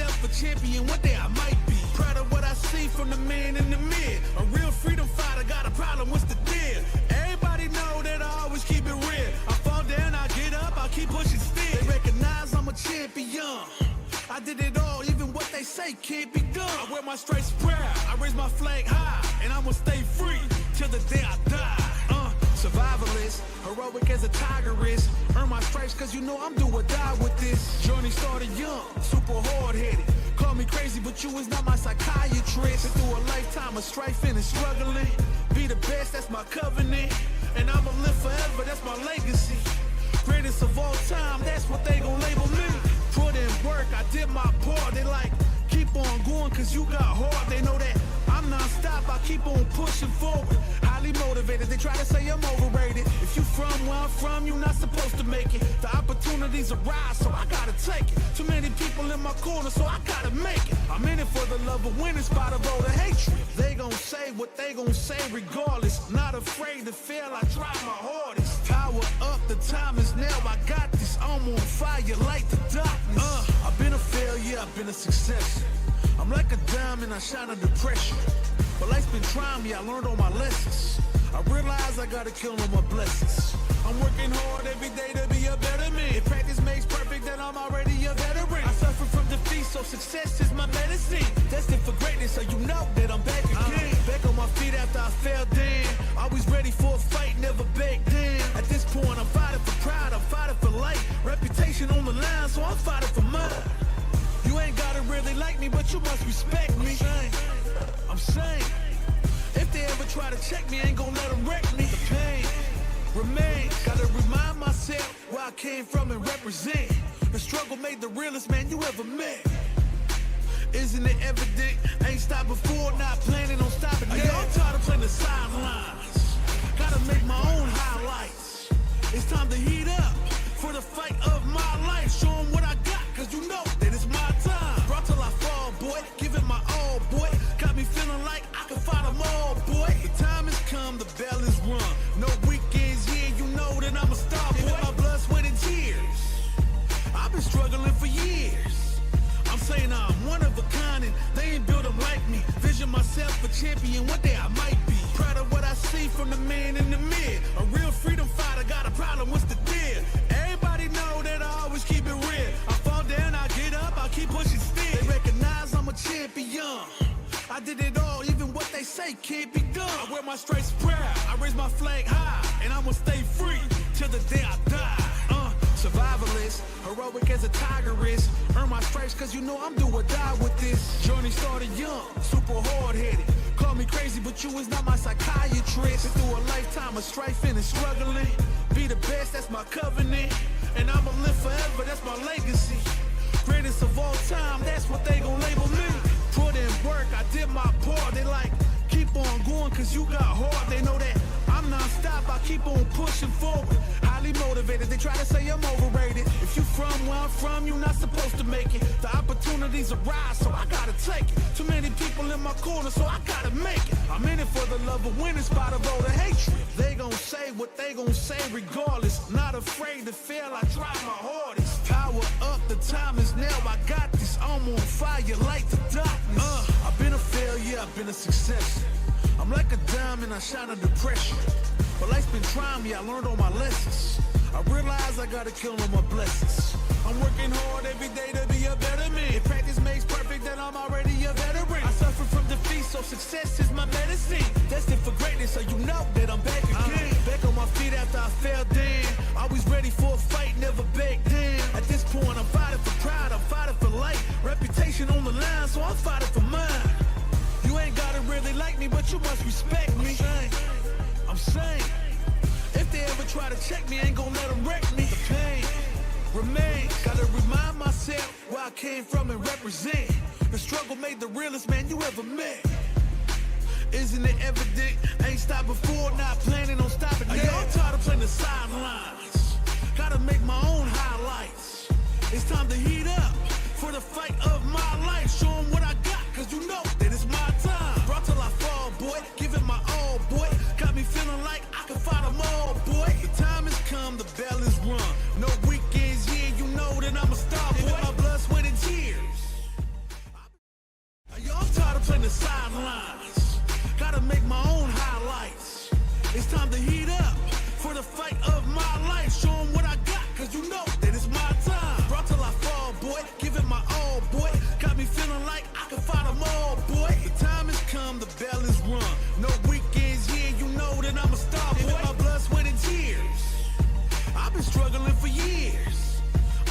myself a champion, one day I might be. Proud of what I see from the man in the mid. A real freedom fighter, got a problem, what's the deal? Everybody know that I always keep it real. I fall down, I get up, I keep pushing still. They recognize I'm a champion. I did it all, even what they say can't be done. I wear my stripes proud, I raise my flag high, and I'ma stay free till the day I die. Survivalist, heroic as a tiger is. Earn my stripes cause you know I'm do or die with this. Journey started young, super hard-headed. Call me crazy, but you is not my psychiatrist. Been through a lifetime of strifing and struggling. Be the best, that's my covenant. And I'ma live forever, that's my legacy. Greatest of all time, that's what they gon' label me. Put in work, I did my part. They like, keep on going cause you got hard. They know that I'm non-stop, I keep on pushing forward. Highly motivated, they try to say I'm overrated. If you from where I'm from, you're not supposed to make it. The opportunities arise, so I gotta take it. Too many people in my corner, so I gotta make it. I'm in it for the love of winning, spot of all the hatred. They gon' say what they gon' say regardless. Not afraid to fail, I try my hardest. Power up, the time is now, I got this. I'm on fire like the darkness. I've been a failure, I've been a success. I'm like a diamond, I shine under pressure. But life's been trying me, I learned all my lessons. I realize I gotta kill all my blessings. I'm working hard every day to be a better man. If practice makes perfect, then I'm already a veteran. I suffer from defeat, so success is my medicine. Destined for greatness, so you know that I'm back again. Back on my feet after I fell down. Always ready for a fight, never back down. At this point, I'm fighting for pride, I'm fighting for life. Reputation on the line, so I'm fighting for mine. You ain't gotta really like me, but you must respect me. I'm saying, if they ever try to check me, I ain't gon' let them wreck me. The pain remains, gotta remind myself where I came from and represent. The struggle made the realest man you ever met. Isn't it evident? I ain't stopped before, not planning on stopping now. I'm tired of playing the sidelines. Gotta make my own highlights. It's time to heat up for the fight of my life. Show 'em what I got, cause you know that it's my time. Brought till I fall, boy, give it my all, boy. Got me feeling like I can fight them all, boy. The time has come, the bell is rung. No weekends here, you know that I'm a star, boy. Give it my blood, sweat, and tears. I've been struggling for years. I'm saying I'm one of a kind and they ain't built them like me. Vision myself a champion, one day I might be. Proud of what I see from the man in the mid. A real freedom fighter, got a problem, what's the deal? Everybody know that I always keep it real. I fall down, I get up, I keep pushing still. They recognize I'm a champion. I did it all, even what they say can't be done. I wear my stripes proud, I raise my flag high, and I'ma stay free till the day I die. Survivalist, heroic as a tiger is. Earn my stripes cause you know I'm do or die with this. Journey started young, super hard-headed. Call me crazy, but you is not my psychiatrist. Been through a lifetime of strifing and struggling. Be the best, that's my covenant. And I'ma live forever, that's my legacy. Greatest of all time, that's what they gon' label me. Put in work, I did my part. They like, keep on going cause you got hard. They know that I'm non-stop, I keep on pushing forward. Highly motivated, they try to say I'm overrated. If you from where I'm from, you're not supposed to make it. The opportunities arise, so I gotta take it. Too many people in my corner, so I gotta make it. I'm in it for the love of winning, spot of all the hatred. They gon' say what they gon' say regardless. Not afraid to fail, I try my hardest. Power up, the time is now, I got this. I'm on fire like the darkness. I've been a failure, I've been a success. I'm like a diamond, I shine under pressure. But life's been trying me, I learned all my lessons. I realize I gotta kill all my blessings. I'm working hard every day to be a better man. If practice makes perfect, then I'm already a veteran. I suffer from defeat, so success is my medicine. Destined for greatness, so you know that I'm back again. Back on my feet after I fell down. Always ready for a fight, never back down. At this point, I'm fighting for pride, I'm fighting for life. Reputation on the line, so I'm fighting for mine. You ain't gotta really like me, but you must respect me. I'm saying, if they ever try to check me, I ain't gon' let them wreck me. The pain remains, gotta remind myself where I came from and represent. The struggle made the realest man you ever met. Isn't it evident? I ain't stopped before, not planning on stopping now. I'm tired of playing the sidelines. Gotta make my own highlights. It's time to heat up for the fight of my life. Show 'em what I got, cause you know that it's my time. Brought till I fall, boy, give it my all, boy. Got me feeling like I can fight them all, boy. The time has come, the bell is rung. No weekends here, you know that I'm a star, boy. Give it my blood, sweat, and tears. years.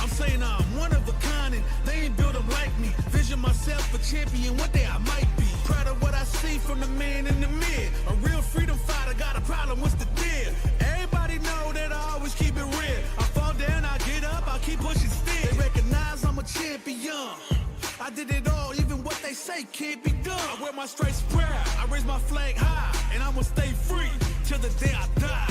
I'm saying I'm one of a kind and they ain't built them like me. Vision myself a champion, one day I might be. Proud of what I see from the man in the mirror. A real freedom fighter, got a problem, what's the deal? Everybody know that I always keep it real. I fall down, I get up, I keep pushing still. They recognize I'm a champion. I did it all, even what they say can't be done. I wear my stripes proud, I raise my flag high, and I'ma stay free till the day I die.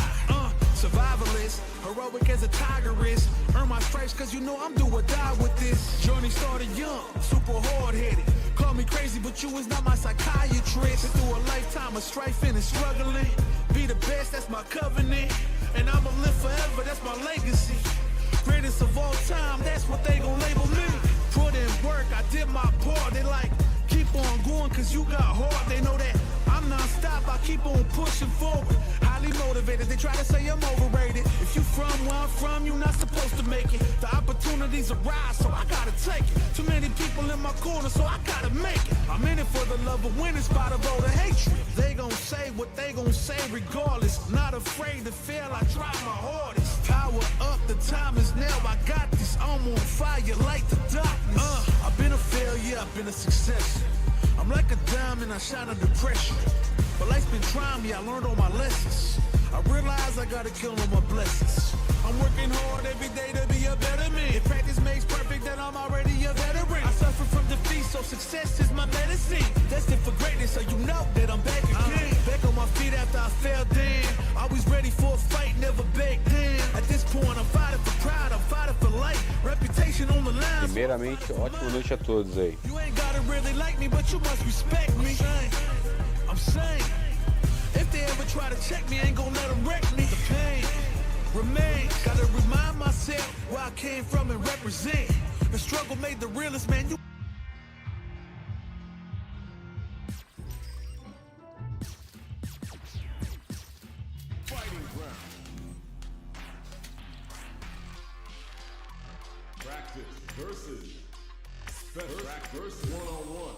Survivalist, heroic as a tiger is. Earn my stripes cause you know I'm do or die with this. Journey started young, super hard-headed. Call me crazy, but you is not my psychiatrist. Been through a lifetime of strifing and struggling. Be the best, that's my covenant. And I'ma live forever, that's my legacy. Greatest of all time, that's what they gon' label me. Put in work, I did my part. They like, keep on going cause you got hard. They know that I'm non-stop, I keep on pushing forward. Highly motivated, they try to say I'm overrated. If you from where I'm from, you're not supposed to make it. The opportunities arise, so I gotta take it. Too many people in my corner, so I gotta make it. I'm in it for the love of winning, spot of all the hatred. They gon' say what they gon' say regardless. Not afraid to fail, I try my hardest. Power up, the time is now, I got this. I'm on fire like the darkness. I've been a failure, I've been a success. I'm like a diamond, I shine under pressure. But life's been trying me, I learned all my lessons. I realize I gotta kill all my blessings. I'm working hard every day to be a better man. If practice makes perfect, then I'm already a veteran. I suffer from defeat, so success is my medicine. Destined for greatness, so you know that I'm back again. Back on my feet after I fell down. Always ready for a fight, never back down. At this point, I'm fighting for pride, I'm fighting for life. Reputation on the line. Primeiramente, ótima noite a todos aí. You ain't gotta really like me, but you must respect me. I'm saying, if they ever try to check me, I ain't gonna let them wreck me. The pain remains. Gotta remind myself where I came from and represent. The struggle made the realest man. Fighting ground. Practice versus one-on-one.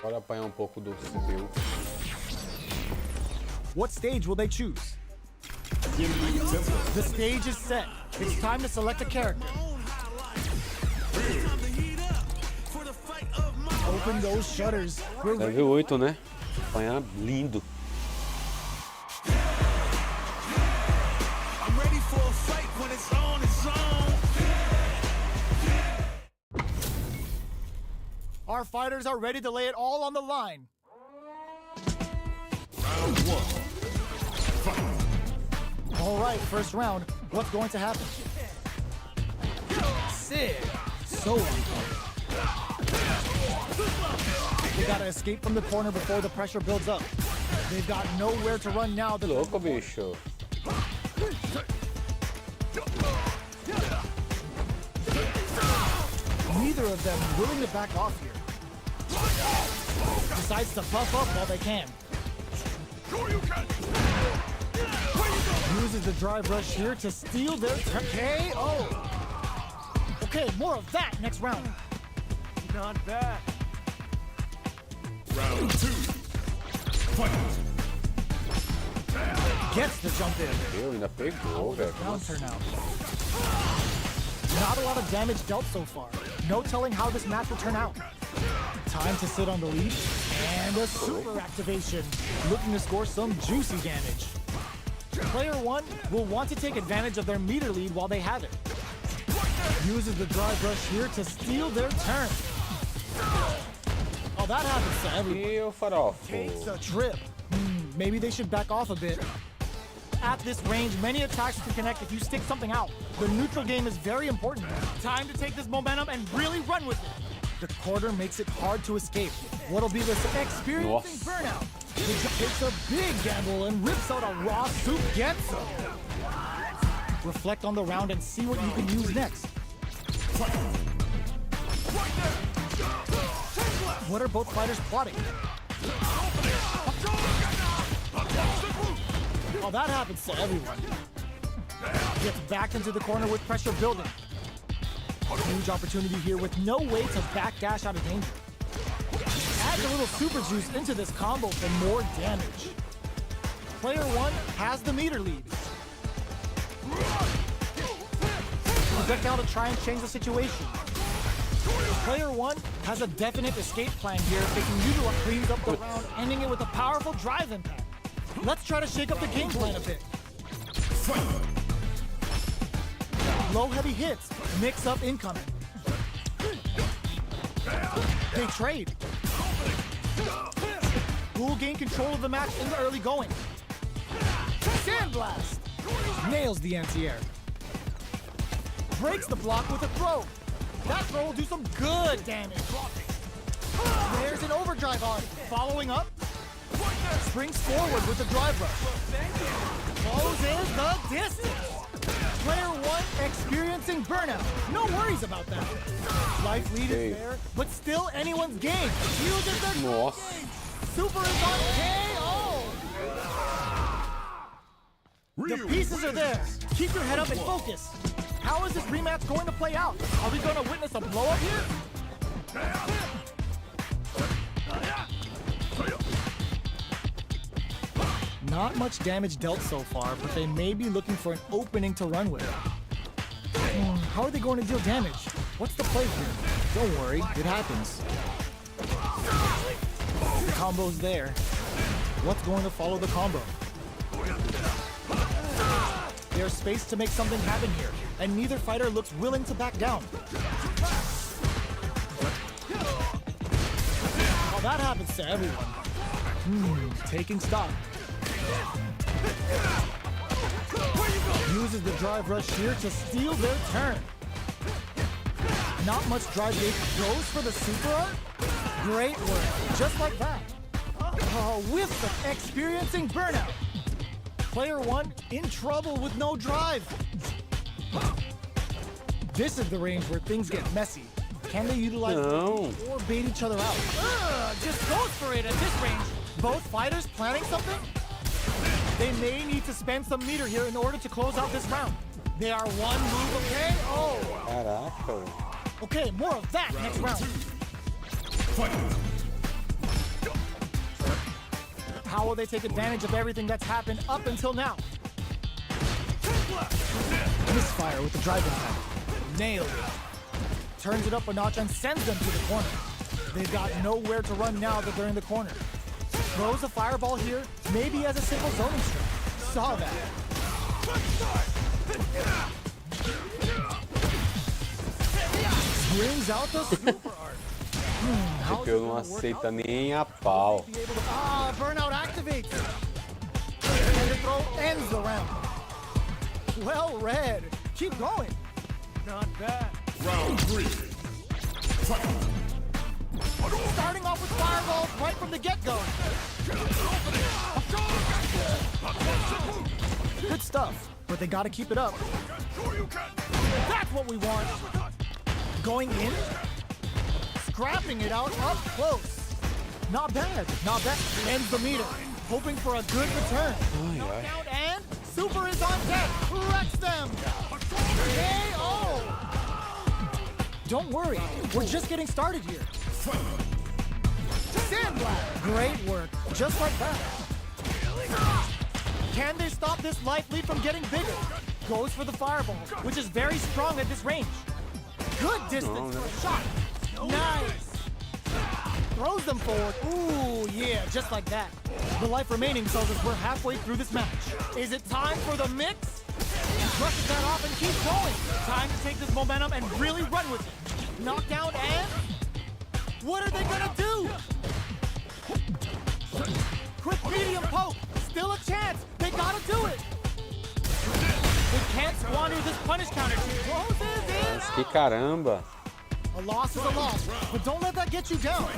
Bora apanhar pouco do CPU. What stage will they choose? The stage is set. It's time to select a character. Open those shutters. We're ready. Level 8, né? Apanhar lindo. I'm ready for a fight when it's on its own. Our fighters are ready to lay it all on the line. Round one. Fight. All right, first round. What's going to happen? Sick. So uncomfortable. They gotta escape from the corner before the pressure builds up. They've got nowhere to run now. Louco, bicho. Neither of them willing to back off here. Decides to puff up while they can. Uses the drive rush here to steal their KO. Okay, more of that next round. Not bad. Round two. Fight. Gets the jump in. Eu ainda pegou, velho. Round turnout. Not a lot of damage dealt so far. No telling how this match will turn out. Time to sit on the lead. And a super activation. Looking to score some juicy damage. Player one will want to take advantage of their meter lead while they have it. Uses the drive rush here to steal their turn. Oh, that happens to everyone. E o farofo. Takes a trip. Maybe they should back off a bit. At this range, many attacks can connect if you stick something out. The neutral game is very important. Time to take this momentum and really run with it. The quarter makes it hard to escape. What'll be this experiencing burnout? He takes a big gamble and rips out a raw soup 𝐵𝐺𝐸. Reflect on the round and see what you can use next. What are both fighters plotting? Well, that happens to everyone. Gets back into the corner with pressure building. Huge opportunity here with no way to backdash out of danger. Adds a little super juice into this combo for more damage. Player 1 has the meter lead. Projectile to try and change the situation. Player 1 has a definite escape plan here. They can utilize cleans up the round, ending it with a powerful drive impact. Let's try to shake up the game plan a bit. Low heavy hits, mix up incoming. They trade. Will gain control of the match in the early going. Sandblast! Nails the anti-air. Breaks the block with a throw. That throw will do some good damage. There's an overdrive on. Following up. Springs forward with the drive rush. Closes the distance. Player 1 experiencing burnout. No worries about that. Life lead is there, but still anyone's game. Uses the Nossa. Super is on KO. The pieces are there. Keep your head up and focus. How is this rematch going to play out? Are we going to witness a blow up here? Not much damage dealt so far, but they may be looking for an opening to run with. How are they going to deal damage? What's the play here? Don't worry, it happens. The combo's there. What's going to follow the combo? There's space to make something happen here, and neither fighter looks willing to back down. Oh, that happens to everyone. Taking stock. Uses the drive rush here to steal their turn. Not much drive gauge. Goes for the super art. Great work. Just like that. With the experiencing burnout. Player 1 in trouble with no drive. This is the range where things get messy. Can they utilize or bait each other out? Just goes for it at this range. Both fighters planning something? They may need to spend some meter here in order to close out this round. They are one move away. Oh. Caraca. Okay, more of that next round. How will they take advantage of everything that's happened up until now? Misfire with the drive impact. Nailed it. Turns it up a notch and sends them to the corner. They've got nowhere to run now that they're in the corner. Throws a fireball here, maybe as a simple zoning strike. Saw that. Brings out the super art. Porque eu não aceita nem a pau. Burnout activates. And the throw ends the round. Well read. Keep going. Not bad. Round 3. Fight. Starting off with fireballs right from the get-go. Good stuff, but they gotta keep it up. That's what we want. Going in, scrapping it out up close. Not bad, not bad. Ends the meter, hoping for a good return. Knockout and super is on deck. Wrecks them. KO. Don't worry, we're just getting started here. Sandblast! Great work, just like that. Can they stop this life lead from getting bigger? Goes for the fireball, which is very strong at this range. Good distance for a shot. Nice. Throws them forward. Ooh, yeah, just like that. The life remaining tells us we're halfway through this match. Is it time for the mix? Brushes that off and keeps going. Time to take this momentum and really run with it. Knockdown and... what are they gonna do? Quick medium poke. Still a chance. They gotta do it. They can't squander this punish counter. Closes in. Que caramba. A loss is a loss, but don't let that get you down.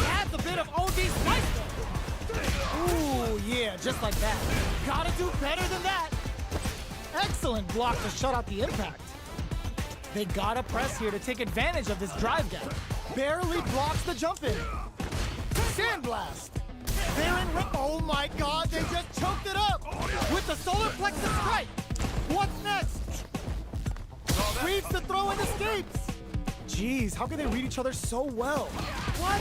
Adds a bit of OD spice. Ooh, yeah, just like that. Gotta do better than that. Excellent block to shut out the impact. They gotta press here to take advantage of this drive gap. Barely blocks the jump in. Sandblast. They're in rip. Oh my god, they just choked it up with the solar plexus strike. What's next? reads the throw and escapes. Jeez, how can they read each other so well? What?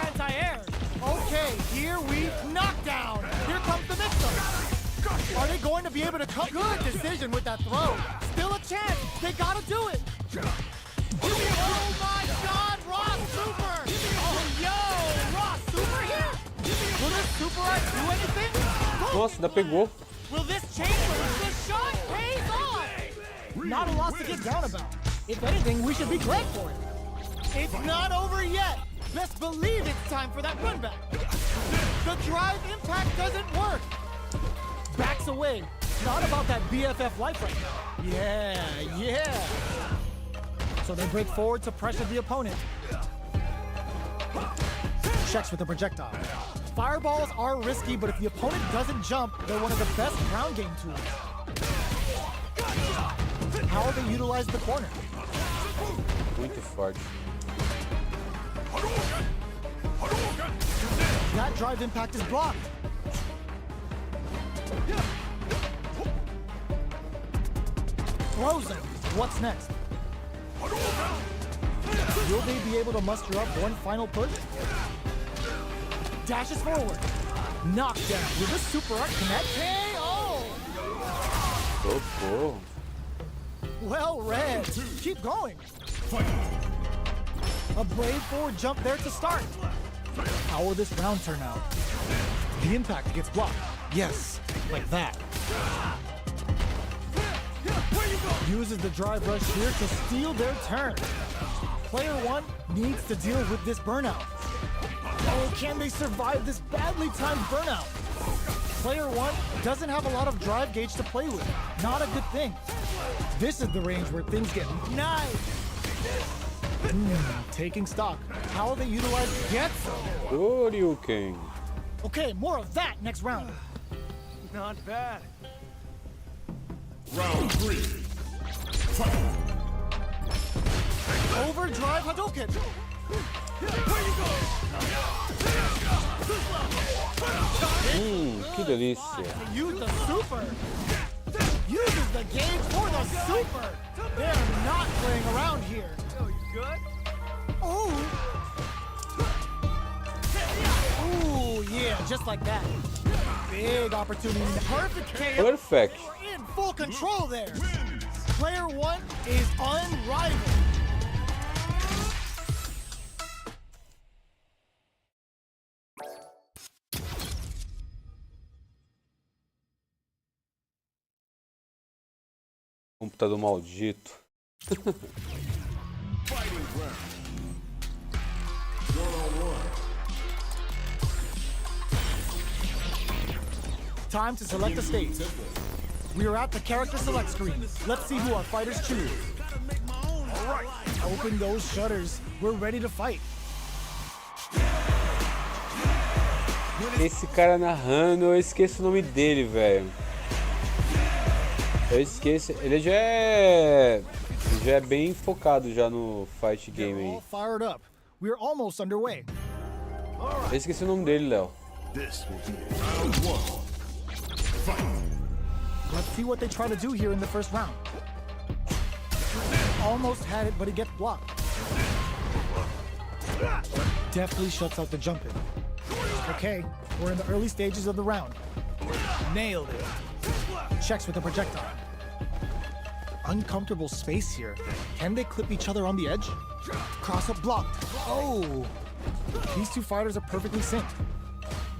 Anti-air. Okay, here we knockdown. Here comes the mix-up. Are they going to be able to cut? Good decision with that throw. Still a chance. They gotta do it. Oh my God, Ross Super. Oh, yo, Ross Super here. Will this Super Art do anything? Nossa, ainda pegou. Will this change? This shot pays off. Not a loss to get down about. If anything, we should be glad for it. It's not over yet. Best believe it's time for that run back. The drive impact doesn't work. Backs away. Not about that BFF life right now. Yeah. So they break forward to pressure the opponent. Checks with the projectile. Fireballs are risky, but if the opponent doesn't jump, they're one of the best ground game tools. How they utilize the corner. Muito forte. That drive impact is blocked. Throws him. What's next? Will they be able to muster up one final push? Dashes forward. Knockdown. Will this super art connect? KO! Tocou. Well read. Keep going. A brave forward jump there to start. How will this round turn out? The impact gets blocked. Yes, like that. Uses the drive rush here to steal their turn. Player one needs to deal with this burnout. Oh, can they survive this badly timed burnout? Player one doesn't have a lot of drive gauge to play with. Not a good thing. This is the range where things get nice. Taking stock. How will they utilize Shoryuken. Okay, more of that next round. Not bad. Round 3. Fight. Overdrive Hadouken. Que delícia. Use the super. Uses the gauge for the super. They're not playing around here. Good? Ooh, yeah, just like that. Big opportunity. Perfect KO. Perfect. We're in full control there. Player one is unrivaled. Computador maldito. Fighting round. 1-on-1. Time to select the stage. We are at the character select screen. Let's see who our fighters choose. All right, open those shutters. We're ready to fight. Esse cara narrando, eu esqueço o nome dele, velho. Eu esqueço. Ele já é bem focado já no fight game aí. All fired up. We're almost underway. Eu esqueci o nome dele, Léo. This will be round 1. Fight. Let's see what they try to do here in the first round. Almost had it, but it gets blocked. Deftly shuts out the jump in. Okay, we're in the early stages of the round. Nailed it. Checks with the projectile. Uncomfortable space here. Can they clip each other on the edge? Cross up blocked. Oh! These two fighters are perfectly synced.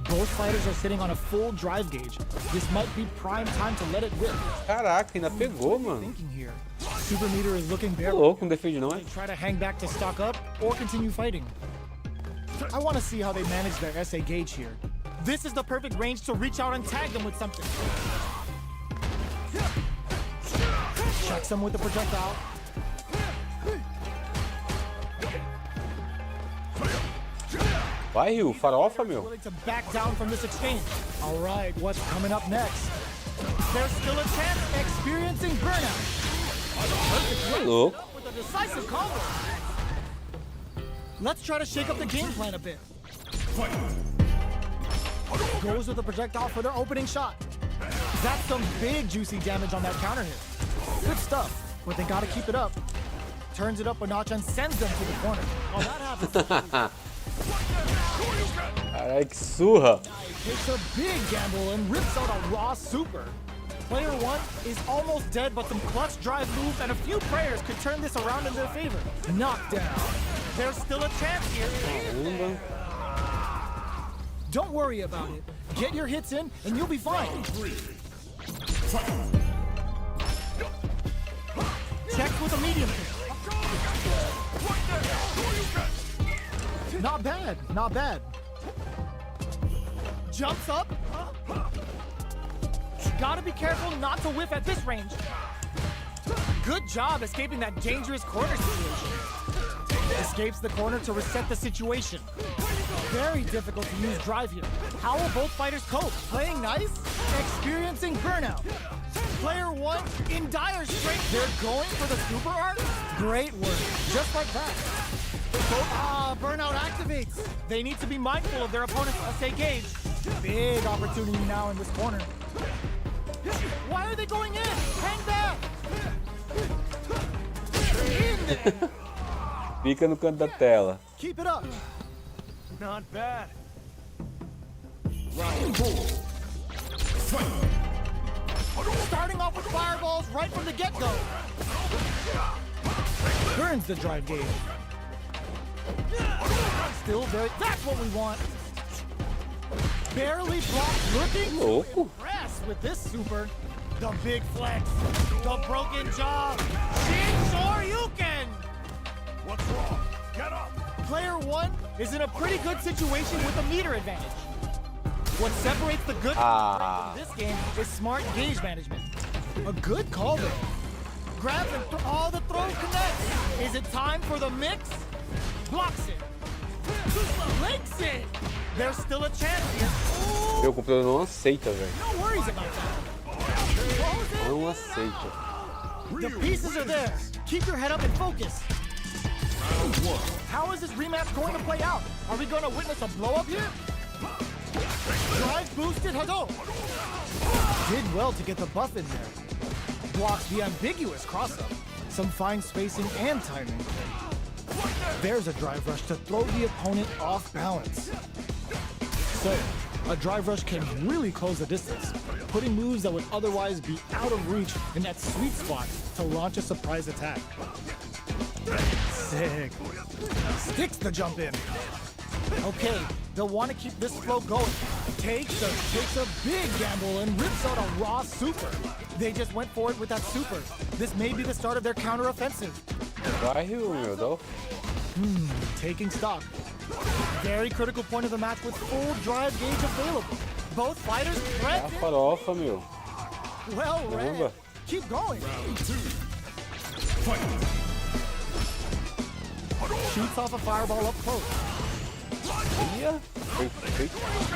Both fighters are sitting on a full drive gauge. This might be prime time to let it rip. Caraca, ainda pegou, mano. Thinking here. Super meter is looking bare. Tô louco, não defende não, hein? Try to hang back to stock up or continue fighting. I want to see how they manage their SA gauge here. This is the perfect range to reach out and tag them with something. Checks them with the projectile. Vai, Ryu, farofa, meu. Willing to back down from this exchange. All right, what's coming up next? There's still a chance experiencing burnout. Perfect Louco. with a decisive combo. Let's try to shake up the game plan a bit. Goes with the projectile for their opening shot. That's some big juicy damage on that counter hit. Good stuff. but they gotta keep it up. Turns it up a notch and sends them to the corner. Oh, that happens. Caralho, que surra. Takes a big gamble and rips out a raw super. Player 1 is almost dead, but some clutch drive moves and a few prayers could turn this around in their favor. Knockdown. There's still a chance here. Caramba. Don't worry about it. Get your hits in and you'll be fine. Check with a medium kick. Not bad, not bad. Jumps up. Gotta be careful not to whiff at this range. Good job escaping that dangerous corner situation. Escapes the corner to reset the situation. Very difficult to use drive here. How will both fighters cope? Playing nice? Experiencing burnout. Player 1 in dire straits. They're going for the super art? Great work. Just like that. Burnout activates. They need to be mindful of their opponent's essay gauge. Big opportunity now in this corner. Why are they going in? Hang back! In there. Fica no canto da tela. Keep it up. Not bad. Round 4. Fight. Starting off with fireballs right from the get-go. Burns the drive gauge. Still very... That's what we want. Barely blocked, looking Louco. impressed with this super. The big flex. The broken jaw. 𝐷𝐼𝐺𝐼𝐺. What's wrong? Get up. Player 1 is in a pretty good situation with a meter advantage. What separates the good from this game is smart gauge management. A good call there. Grabs and all the throws connects. Is it time for the mix? Blocks it. Links it. There's still a chance here. Ooh, Meu computador não aceita, velho. no worries about that. Não aceita. The pieces are there. Keep your head up and focus. Round 1. How is this rematch going to play out? Are we going to witness a blow up here? Drive boosted Hado. Did well to get the buff in there. Blocks the ambiguous cross-up. Some fine spacing and timing. There's a drive rush to throw the opponent off balance. So, a drive rush can really close the distance, putting moves that would otherwise be out of reach in that sweet spot to launch a surprise attack. Sick. Sticks the jump in. Okay, they'll want to keep this flow going. Takes a big gamble and rips out a raw super. They just went for it with that super. This may be the start of their counter-offensive. Vai, meu, dá. Taking stock. Very critical point of the match with full drive gauge available. Both fighters A threatened. farofa, meu. Well Caramba. read. Keep going. Round 2. Fight. Shoots off a fireball up close. Ia. Foi.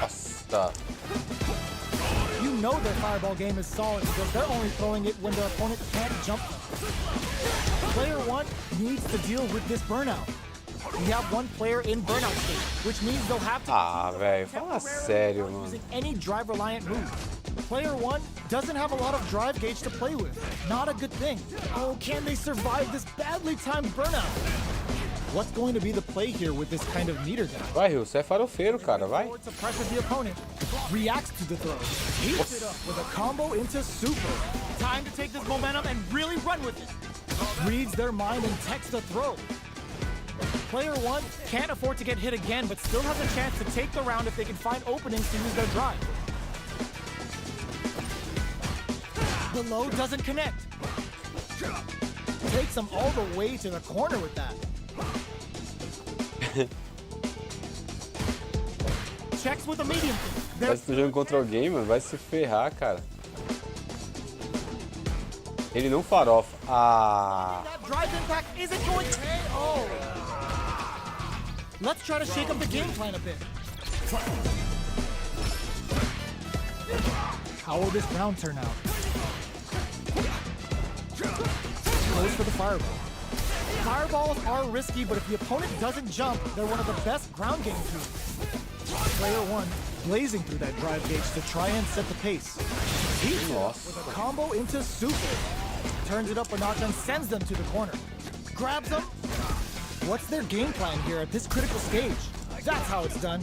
Nossa. You know their fireball game is solid because they're only throwing it when their opponent can't jump. Player 1 needs to deal with this burnout. We have one player in burnout state, which means they'll have to Velho, fala sério, mano. using any drive-reliant move. Player 1 doesn't have a lot of drive gauge to play with. Not a good thing. Oh, can they survive this badly timed burnout? What's going to be the play here with this kind of meter gun? Vai, Rio, você é farofeiro, cara, vai. Forward to pressure the opponent. Reacts to the throw. Heats it up with a combo into super. Time to take this momentum and really run with it. Reads their mind and techs the throw. Player 1 can't afford to get hit again, but still has a chance to take the round if they can find openings to use their drive. The low doesn't connect. Takes them all the way to the corner with that. Checks with a medium. Vai se jogando contra alguém, mano, vai se ferrar, cara. Ele não farofa. That drive impact isn't going to KO. Let's try to shake up the game plan a bit. How will this round turn out? Goes for the fireball. Fireballs are risky, but if the opponent doesn't jump, they're one of the best ground game tools. Player 1 blazing through that drive gauge to try and set the pace. He's with a combo into super. turns it up a notch and sends them to the corner. Grabs them. What's their game plan here at this critical stage? That's how it's done.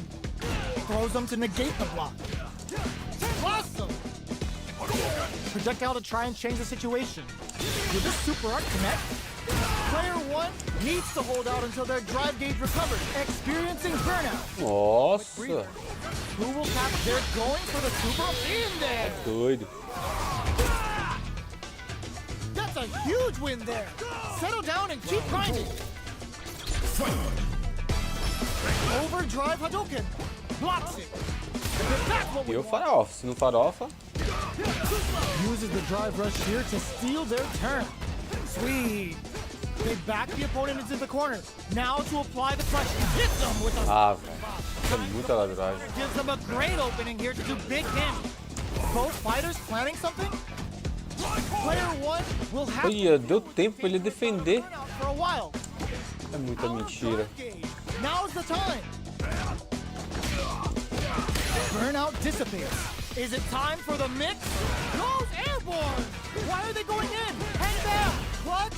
Throws them to negate the block. Awesome! Projectile to try and change the situation. With this super art connect, player one needs to hold out until their drive gauge recovers, experiencing burnout. Nossa, Who will cap? They're going for the super in there. doido. That's a huge win there. Settle down and keep grinding. Overdrive Hadouken. Blocks it. That's what we E o want. farofa, se não farofa, Uses the drive rush here to steal their turn. Sweet. They back the opponent into the corner. Now to apply the pressure. Hit them with a... ah, velho, isso é muita ladragem. Gives them a great opening here to do big damage. Both fighters planning something? Player one will have Olha, deu tempo pra ele defender. to out for a while. É muita mentira. Now's the time. Burnout dissipates. Is it time for the mix? Goes airborne. Why are they going in? Hang down. Clutch.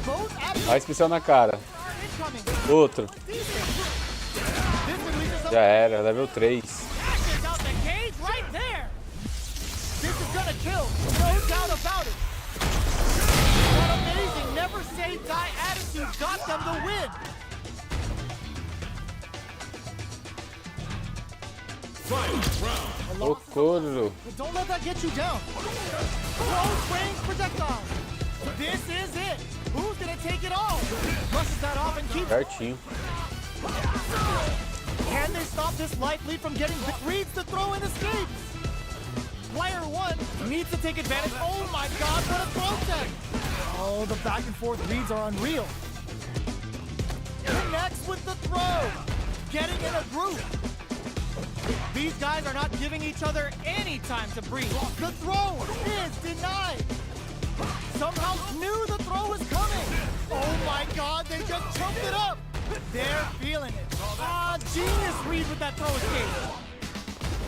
Both Ah, especial na cara. incoming. Outro. This releases Já era, level 3. Smashes out the cage right there. This is gonna kill. No doubt about it. What amazing never say die attitude got them the win. Socorro. But don't let that get you down. Close range projectile. This is it. Who's gonna take it all? Brushes that off and keeps. Certinho. Can they stop this life lead from getting reads the throw and escapes? Player one needs to take advantage. Oh my god, what a throw tech! Oh, the back and forth reads are unreal. Connects with the throw. Getting in a group. These guys are not giving each other any time to breathe. The throw is denied. Somehow knew the throw was coming. Oh my god, they just chunked it up. They're feeling it. Ah, genius read with that throw escape.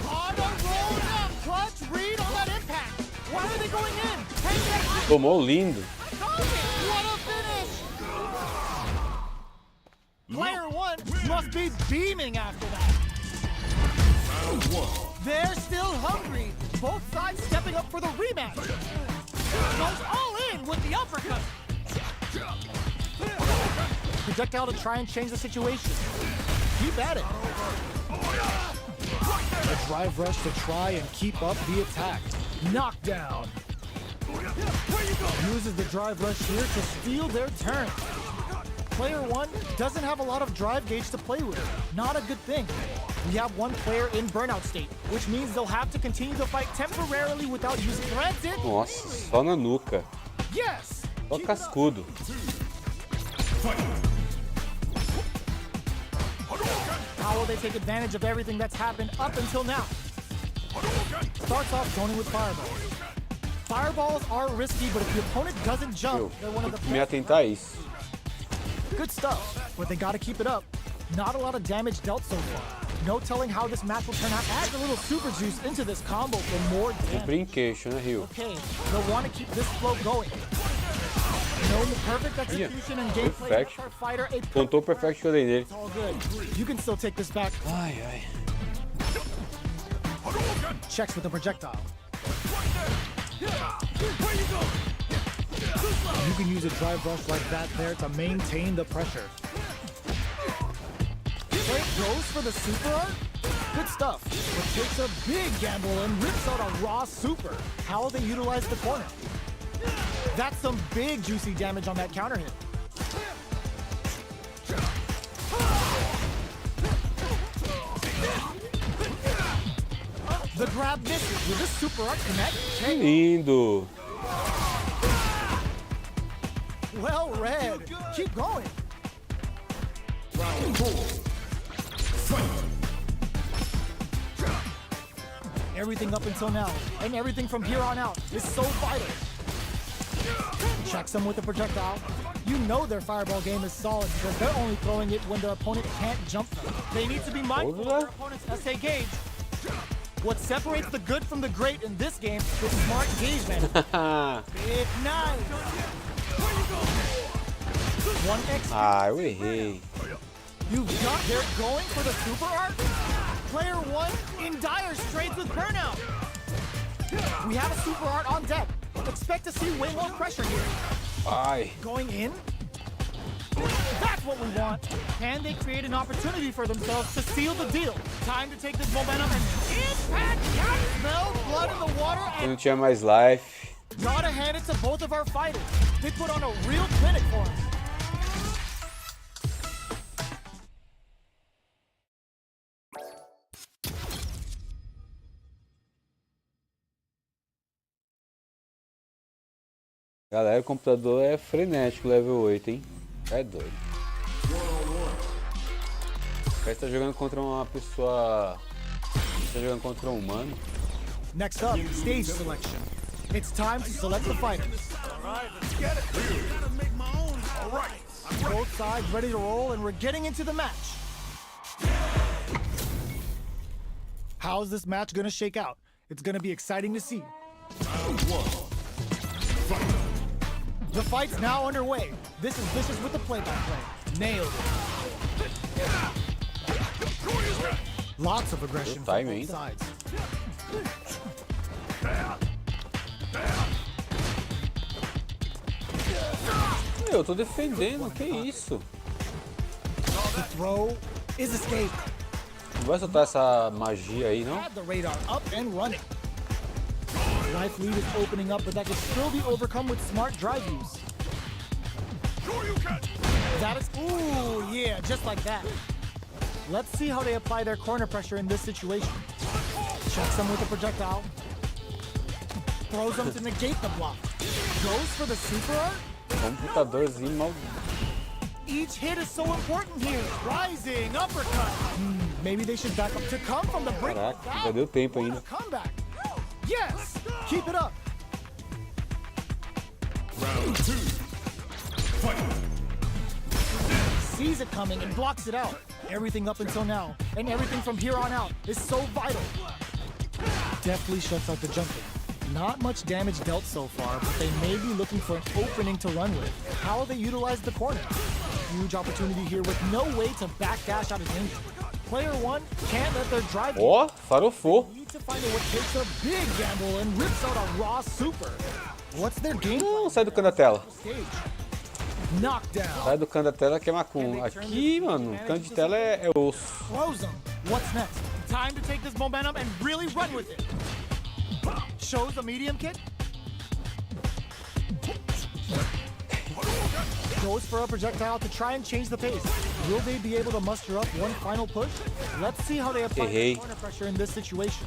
On the roll now. Clutch read on that impact. Why are they going in? Hey, Tomou lindo. what a finish. Player one must be beaming after that. They're still hungry. Both sides stepping up for the rematch. Goes all in with the uppercut. Projectile to try and change the situation. Keep at it. A drive rush to try and keep up the attack. Knockdown. Uses the drive rush here to steal their turn. Player one doesn't have a lot of drive gauge to play with. Not a good thing. We have one player in burnout state, which means they'll have to continue to fight temporarily without using threads in. Nossa, só na nuca. Yes! Só cascudo. How will they take advantage of everything that's happened up until now? Starts off zoning with fireballs. Fireballs are risky, but if the opponent doesn't jump, they're one of the Me atentar a isso. good stuff, but they gotta keep it up. Not a lot of damage dealt so far. No telling how this match will turn out. Add a little super juice into this combo for more damage. Brinquedo, né, Rio? Okay, they'll want to keep this flow going. No perfect execution and gameplay perfect. makes our fighter a Contou o perfect que eu dei nele. It's all good. You can still take this back. Ai, ai. Checks with the projectile. You can use a drive rush like that there to maintain the pressure. Play goes for the super art? Good stuff. But takes a big gamble and rips out a raw super. How will they utilize the corner? That's some big juicy damage on that counter hit. The grab misses with a super art connect. Que lindo. Well read. Keep going. Everything up until now, and everything from here on out, is so vital. Checks them with the projectile. You know their fireball game is solid because they're only throwing it when their opponent can't jump them. They need to be mindful of their opponent's SA gauge. What separates the good from the great in this game is smart engagement. Ignite. One X. Ah, eu errei. They're going for the super art? Player 1 in dire straits with burnout. We have a super art on deck. Expect to see way more pressure here. Ai. Going in? That's what we want. Can they create an opportunity for themselves to seal the deal? Time to take this momentum and impact. Smell blood in the water Eu não and tinha mais life. gotta hand it to both of our fighters. They put on a real clinic for us. Galera, o computador é frenético, level 8, hein? É doido. O cara tá jogando contra uma pessoa... Tá jogando contra um humano. Next up, stage selection. It's time to select the fighters. Both sides ready to roll, and we're getting into the match. How's this match gonna shake out? It's gonna be exciting to see. The fight's now underway. This is Vicious with the play-by-play. Nailed it. Lots of aggression from both sides. Eu tô defendendo, que isso? The throw is escaped. Não vai soltar essa magia aí, não? Had the radar up and running. Life lead is opening up, but that can still be overcome with smart drive use. That is, ooh, yeah, just like that. Let's see how they apply their corner pressure in this situation. Checks them with a projectile. Throws them to negate the block. Goes for the super art. Computadorzinho mal... Each hit is so important here. Rising uppercut. Maybe they should back up to come from the brink. Caraca, já deu tempo ainda. Comeback. Yes, keep it up. Round 2. Fight. Sees it coming and blocks it out. Everything up until now, and everything from here on out, is so vital. Deftly shuts out the jumping. Not much damage dealt so far, but they may be looking for an opening to run with. How will they utilize the corner? Huge opportunity here with no way to backdash out of danger. Player 1 can't let their drive... Ó, farofou. Need to find out what takes a big gamble and rips out a raw super. What's their game Não, plan? sai do canto da tela. Stage. Knockdown. Sai do canto da tela que é macumba. Aqui, mano, o canto de tela é osso. Throws him. What's next? Time to take this momentum and really run with it. Shows the medium kick. Goes for a projectile to try and change the pace. Will they be able to muster up one final push? Let's see how they apply the corner pressure in this situation.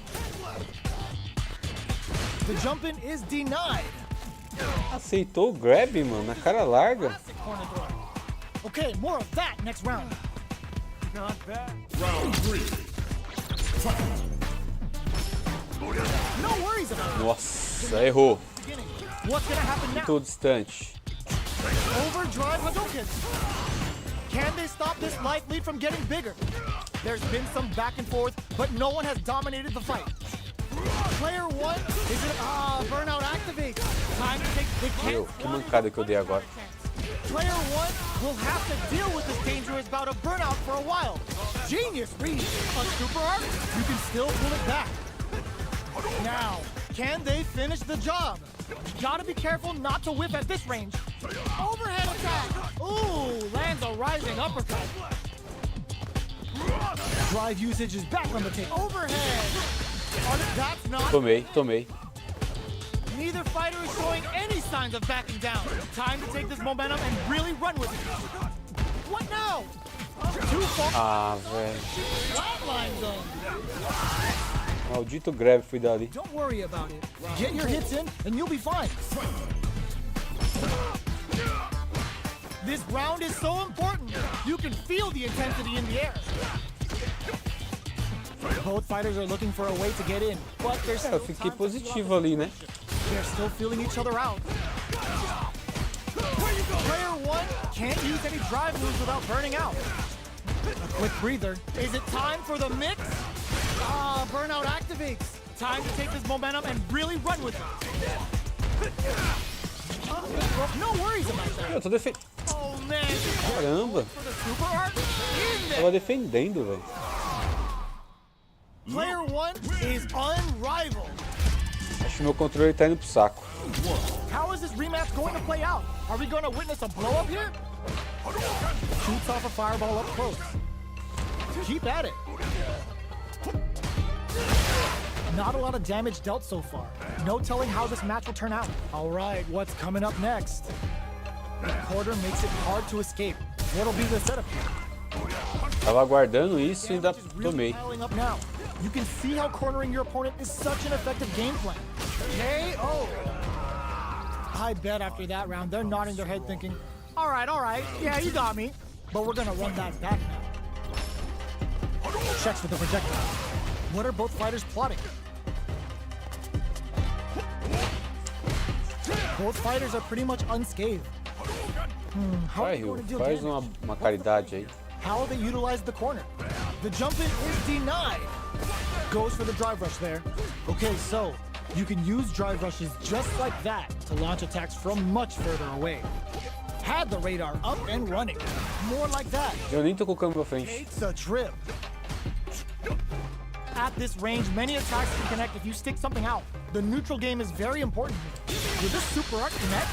The jump in is denied. Aceitou o grab, mano, na cara larga. Classic corner throw. Okay, more of that next round. Not bad. Round 3. Fight. No worries about it. Nossa, errou. Beginning. What's gonna happen now? Tô distante. Overdrive Hadouken. Can they stop this life lead from getting bigger? There's been some back and forth, but no one has dominated the fight. Player 1 is it burnout activates. Time to take the Meu, que mancada que eu dei agora. Player 1 will have to deal with this dangerous bout of burnout for a while. Genius read. A super art, you can still pull it back. Now, can they finish the job? Gotta be careful not to whiff at this range. Overhead attack. Ooh, lands a rising uppercut. Drive usage is back on the table. Overhead. That's not. Tomei. Neither fighter is showing any signs of backing down. Time to take this momentum and really run with it. What now? Too far. Ah, velho. Flatline zone. Maldito grab fui dali. Don't worry about it. Get your hits in and you'll be fine. This round is so important. You can feel the intensity in the air. Both fighters are looking for a way to get in, but there's Eu fiquei positivo ali, né? They're still feeling each other out. Player 1 can't use any drive moves without burning out. A quick breather. Is it time for the mix? Burnout activates. Time to take this momentum and really run with it. No worries about that. Eu tô defendendo. Oh man. Caramba. For the super art in there. Tava defendendo, velho. Player 1 is unrivaled. Acho que meu controle tá indo pro saco. How is this rematch going to play out? Are we going to witness a blow up here? Shoots off a fireball up close. Keep at it. Not a lot of damage dealt so far. No telling how this match will turn out. All right, what's coming up next? The quarter makes it hard to escape. What'll be the setup here? Tava aguardando isso e ainda Damage is really tomei. piling up now. You can see how cornering your opponent is such an effective game plan. KO. I bet after that round, they're nodding their head thinking, all right, yeah, you got me. But we're gonna run that back now. Checks with the projectile. What are both fighters plotting? Both fighters are pretty much unscathed. How are Vai, they Rio, going to deal faz damage? uma caridade aí. How will they utilize the corner? The jump in is denied. Goes for the drive rush there. Okay, so you can use drive rushes just like that to launch attacks from much further away. Had the radar up and running. More like that. Eu nem tô colocando pra frente. It's a trip. At this range, many attacks can connect if you stick something out. The neutral game is very important here. Will this super art connect?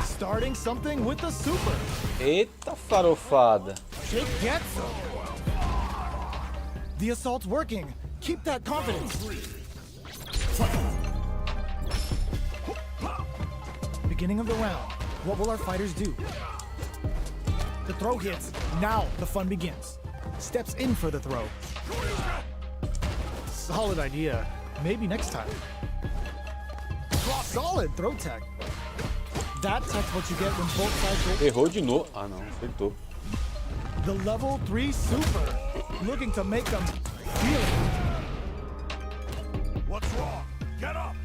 Starting something with the super. Eita farofada. Jake gets him. The assault's working. Keep that confidence. Beginning of the round. What will our fighters do? The throw hits. Now the fun begins. Steps in for the throw. Solid idea. Maybe next time. Solid throw tech. That's what you get when both sides go. Errou de novo. Ah, não, acertou. The level 3 super. Looking to make them feel it. What's wrong? Get up!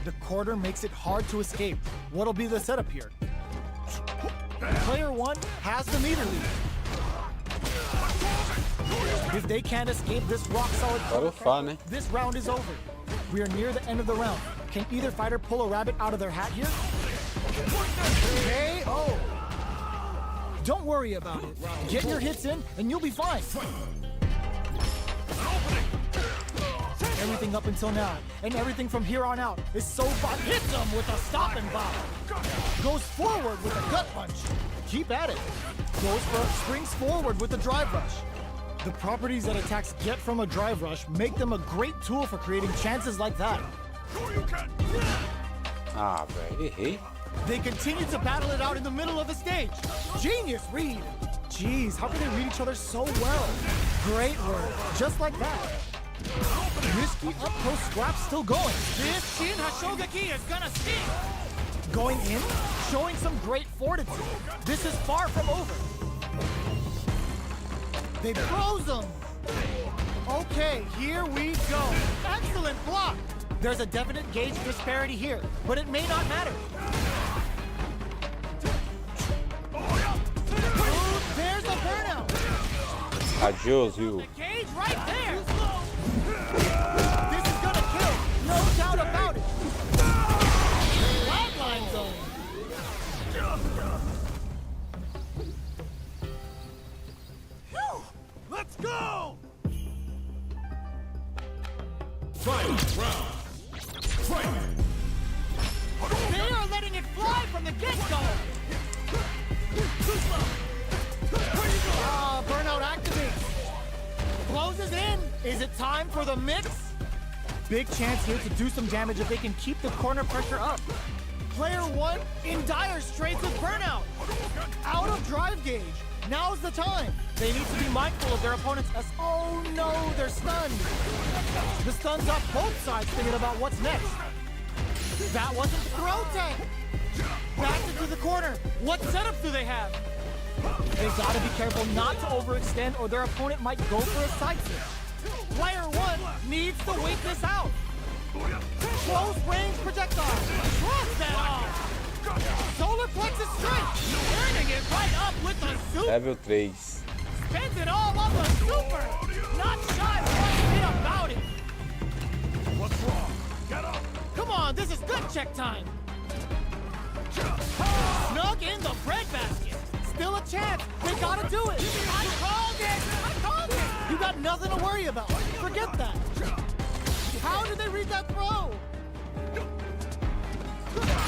The quarter makes it hard to escape. What'll be the setup here? Player 1 has the meter lead. If they can't escape this rock-solid Farofar, né? this round is over. We are near the end of the round. Can either fighter pull a rabbit out of their hat here? KO! Don't worry about it. Get your hits in and you'll be fine. Everything up until now, and everything from here on out is so far. Hits him with a stop and bomb. Goes forward with a gut punch. Keep at it. Springs forward with the drive rush. The properties that attacks get from a drive rush make them a great tool for creating chances like that. Ah, velho, errei. They continue to battle it out in the middle of the stage. Genius read. Jeez, how can they read each other so well? Great work. Just like that. Risky up-close scrap still going. This 𝐸𝐴 is gonna sting. Going in, showing some great fortitude. This is far from over. They froze him. Okay, here we go. Excellent block. There's a definite gauge disparity here, but it may not matter. Ooh, there's a burnout. Adiós, Rio. The cage right there. This is gonna kill, no doubt about it. Flatline zone. Let's go! Final round. Fight! They are letting it fly from the get-go. Burnout activates. Closes in. Is it time for the mix? Big chance here to do some damage if they can keep the corner pressure up. Player 1 in dire straits with burnout. Out of drive gauge. Now's the time. They need to be mindful of their opponent's oh no, they're stunned. The stun's got both sides thinking about what's next. That wasn't throw tech. Back into the corner. What setup do they have? They've got to be careful not to overextend or their opponent might go for a side switch. Player 1 needs to wait this out. Close range projectile. Trust that off. Solar plexus strike. Turning it right up with the super. Level 3. Spends it all on the super. Not shy. One hit a about it? What's wrong? Get up! Come on, this is gut check time. Snug in the breadbasket. Still a chance. They gotta do it. I called it. I called it. You got nothing to worry about. Forget that. How did they read that throw?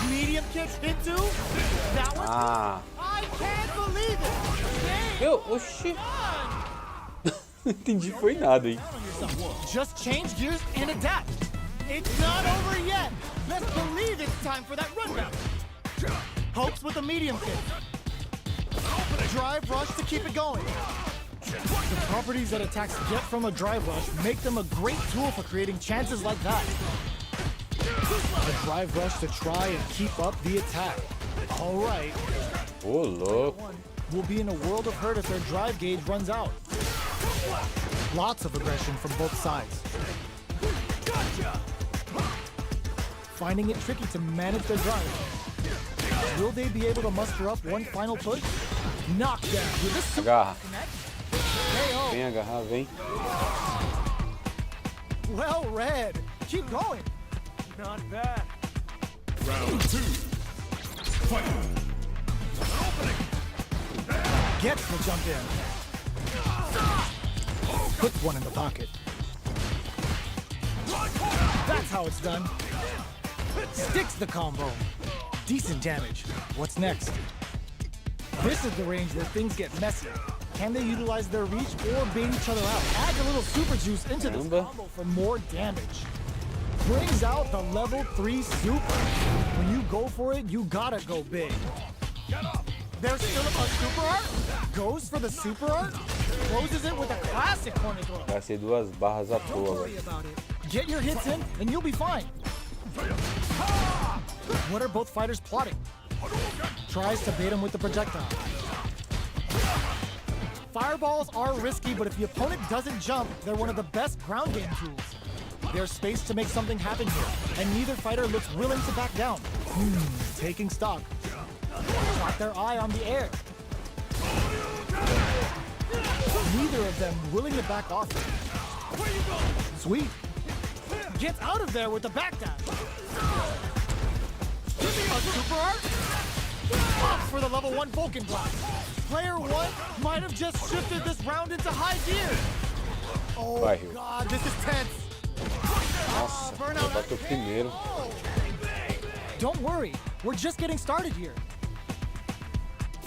Medium kicks into. That was. I can't believe it. Oxi. Não entendi foi nada, hein? Just change gears and adapt. It's not over yet. Let's believe it's time for that run back. Pokes with a medium kick. Drive rush to keep it going. The properties that attacks get from a drive rush make them a great tool for creating chances like that. A drive rush to try and keep up the attack. All right. Ô, louco. Will be in a world of hurt if their drive gauge runs out. Lots of aggression from both sides. Finding it tricky to manage their drive. Will they be able to muster up one final push? Knockdown with a super Agarra. connect. Vem agarrar, vem. Well read. Keep going. Not bad. Round 2. Fight! Gets the jump in. Puts one in the pocket. That's how it's done. Sticks the combo. Decent damage. What's next? This is the range where things get messy. Can they utilize their reach or bait each other out? Add a little super juice into this combo for more damage. Brings out the level 3 super. When you go for it, you gotta go big. There's still a super art. Goes for the super art. Closes it with a classic corner throw. Gastei 2 barras à Don't toa, worry velho. about it. Get your hits in and you'll be fine. What are both fighters plotting? Tries to bait him with the projectile. Fireballs are risky, but if the opponent doesn't jump, they're one of the best ground game tools. There's space to make something happen here, and neither fighter looks willing to back down. Taking stock. Got their eye on the air. Neither of them willing to back off. Sweet. Gets out of there with the backdash. A super art? Opts for the level 1 Vulcan block. Player 1 might have just shifted this round into high gear. Oh God, this is tense. Nossa, Burnout. bateu primeiro. Don't worry, we're just getting started here.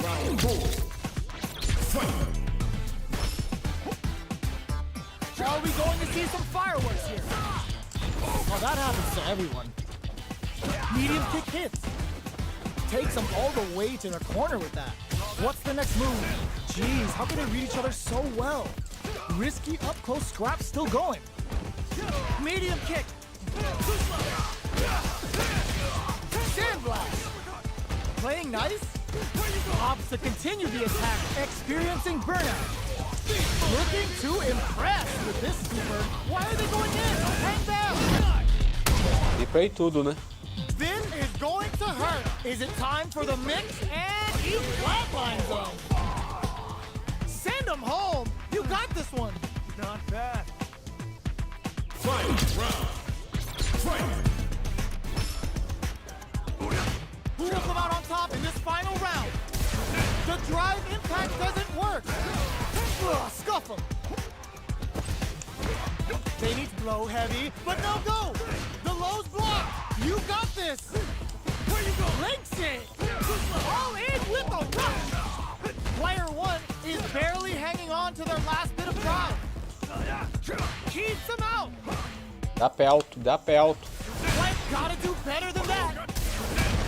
Round 4. Fight! Are we going to see some fireworks here? Oh, that happens to everyone. Medium kick hits. Takes them all the way to the corner with that. What's the next move? Jeez, how can they read each other so well? Risky up-close scrap still going. Medium kick. Sandblast. Playing nice. Opts to continue the attack, experiencing burnout. Looking to impress with this super. Why are they going in? Hang down. E pra ir tudo, né? This is going to hurt. Is it time for the mix? And he flatlines them. Send him home. You got this one. Not bad. Fight! Round! Fight! Who will come out on top in this final round? The drive impact doesn't work. Ugh, scuff him. They need to blow heavy, but no go. The low's blocked. You got this. Where you go? Links it. All in with a rush. Player 1 is barely hanging on to their last bit of drive. Keeps them out. Dá pé alto, dá pé alto. Flank gotta do better than that.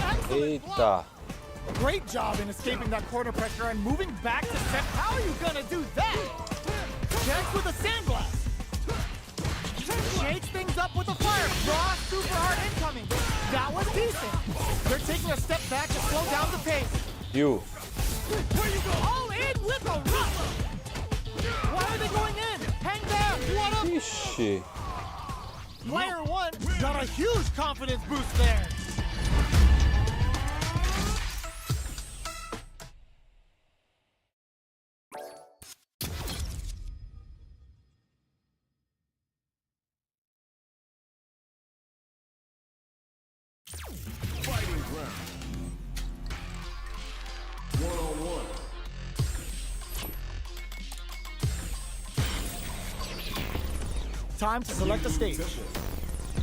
Excellent block. Eita. Great job in escaping that corner pressure and moving back to set. How are you gonna do that? Checks with a sandblast. Shakes things up with a fire. Raw super hard incoming. That was decent. They're taking a step back to slow down the pace. Viu? Where you go? All in with a rush. Why are they going in? Hang down. What up? Ixi. Player 1 got a huge confidence boost there. Time to select a stage.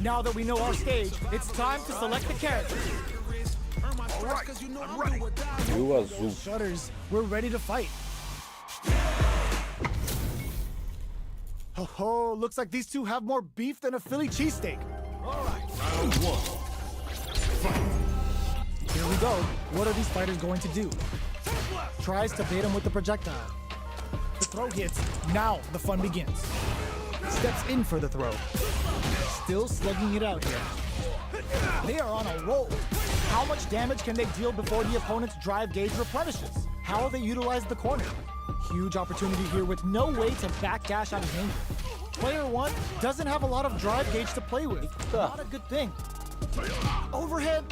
Now that we know our stage, it's time to select the character. Alright, I'm ready. Viu azul. Shutters, we're ready to fight. Oh, looks like these two have more beef than a Philly cheesesteak. Round one. Here we go. What are these fighters going to do? Tries to bait him with the projectile. The throw hits. Now the fun begins. Steps in for the throw. Still slugging it out here. They are on a roll. How much damage can they deal before the opponent's drive gauge replenishes? How will they utilize the corner? Huge opportunity here with no way to backdash out of danger. Player one doesn't have a lot of drive gauge to play with. Not a good thing. Overhead.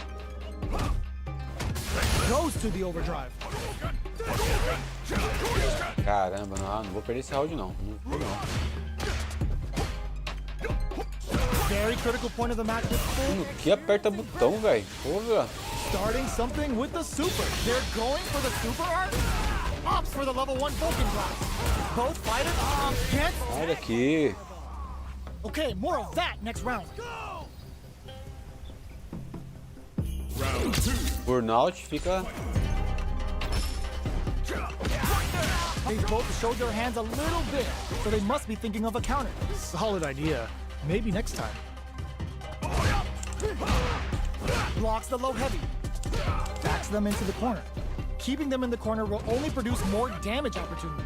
Goes to the overdrive. Caramba, não vou perder esse round não. Não vou não. Very critical point of the match with full. Que aperta botão, velho. Porra. Starting something with the super. They're going for the super art. Opts for the level 1 Vulcan class. Both fighters can't. Sai daqui. Okay, more of that next round. Round two. Burnout fica. They both showed their hands a little bit, so they must be thinking of a counter. Solid idea. Maybe next time. Blocks the low heavy. Backs them into the corner. Keeping them in the corner will only produce more damage opportunities.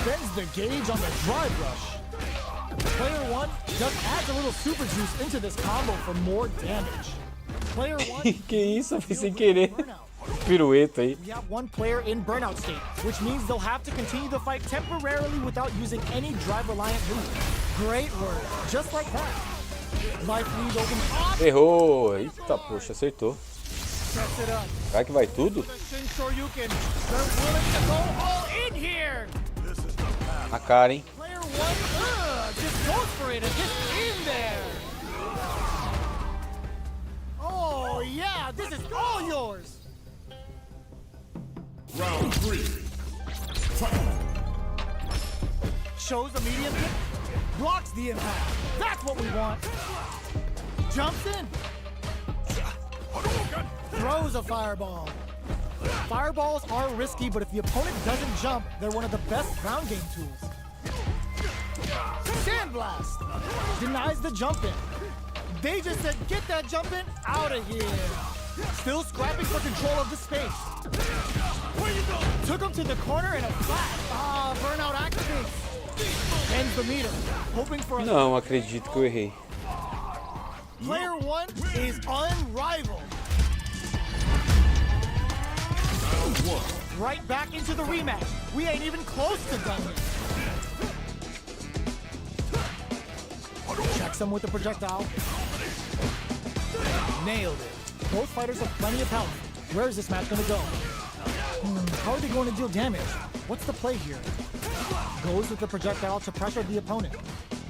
Spends the gauge on the drive rush. Player one just adds a little super juice into this combo for more damage. Player one. Que isso, foi sem querer. Pirueta aí. We have one player in burnout state, which means they'll have to continue the fight temporarily without using any drive-reliant moves. Great work, just like that. Life lead opens up. Errou. Eita, poxa, acertou. Sets it up. Será que vai tudo? They're willing to go all in here. A cara, hein? Player one, just goes for it and gets in there. Oh yeah, this is all yours. Round three. Fight. Shows a medium kick, blocks the impact. That's what we want. Jumps in. Throws a fireball. Fireballs are risky, but if the opponent doesn't jump, they're one of the best ground game tools. Sandblast. Denies the jump in. They just said, get that jump in out of here. Still scrapping for control of the space. Where you go? Took him to the corner in a flat. Burnout activates. Ends the meter. Hoping for a... Não acredito que eu errei. Player one is unrivaled. Round one. Right back into the rematch. We ain't even close to done yet. Checks him with the projectile. Nailed it. Both fighters have plenty of health. Where is this match gonna go? How are they going to deal damage? What's the play here? Goes with the projectile to pressure the opponent.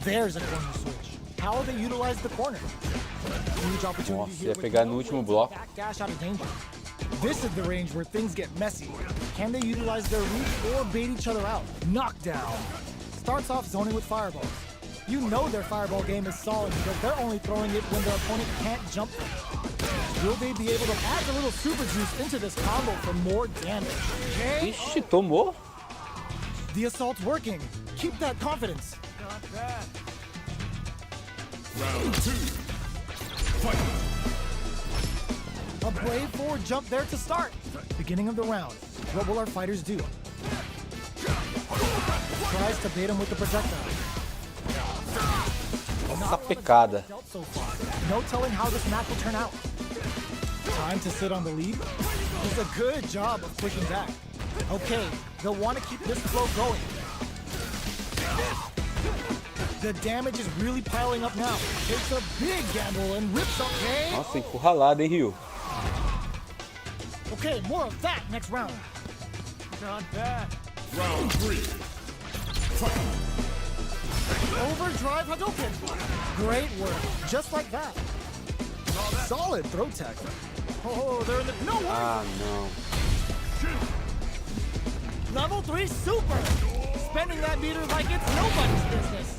There's a corner switch. How will they utilize the corner? Huge opportunity Nossa, here ia with pegar no no último way to bloco. backdash out of danger. This is the range where things get messy. Can they utilize their reach or bait each other out? Knockdown. Starts off zoning with fireballs. You know their fireball game is solid because they're only throwing it when their opponent can't jump them. Will they be able to add a little super juice into this combo for more damage? Okay. Ixi, tomou? The assault's working. Keep that confidence. Round two. Fight. A brave forward jump there to start. Beginning of the round. What will our fighters do? Tries to bait him with the projectile. Essa pecada. Dealt so far. No telling how this match will turn out. Time to sit on the lead. Does a good job of pushing back. Okay, they'll want to keep this flow going. The damage is really piling up now. Takes a big gamble and rips up. Okay. Nossa, encurralada, hein, Rio? Okay, more of that next round. Not bad. Round three. Fight. Overdrive Hadouken. Great work. Just like that. Solid throw tech. Oh, they're in the... No way! Ah, não. Level 3 super. spending that meter like it's nobody's business.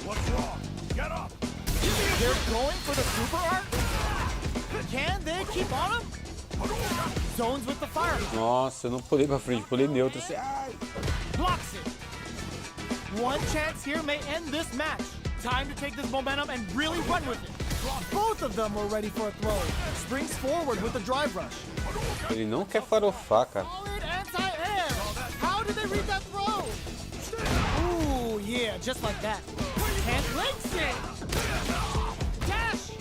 What's wrong? Get up! They're going for the super art? Can they keep on him? Zones with the fire. Nossa, eu não pulei pra frente, pulei neutro assim. Ai. Blocks it. One chance here may end this match. Time to take this momentum and really run with it. Both of them were ready for a throw. Springs forward with the drive rush. Ele não quer farofar, cara. Solid anti-air. How did they read that throw? Ooh, yeah, just like that. Can't links it. Dash.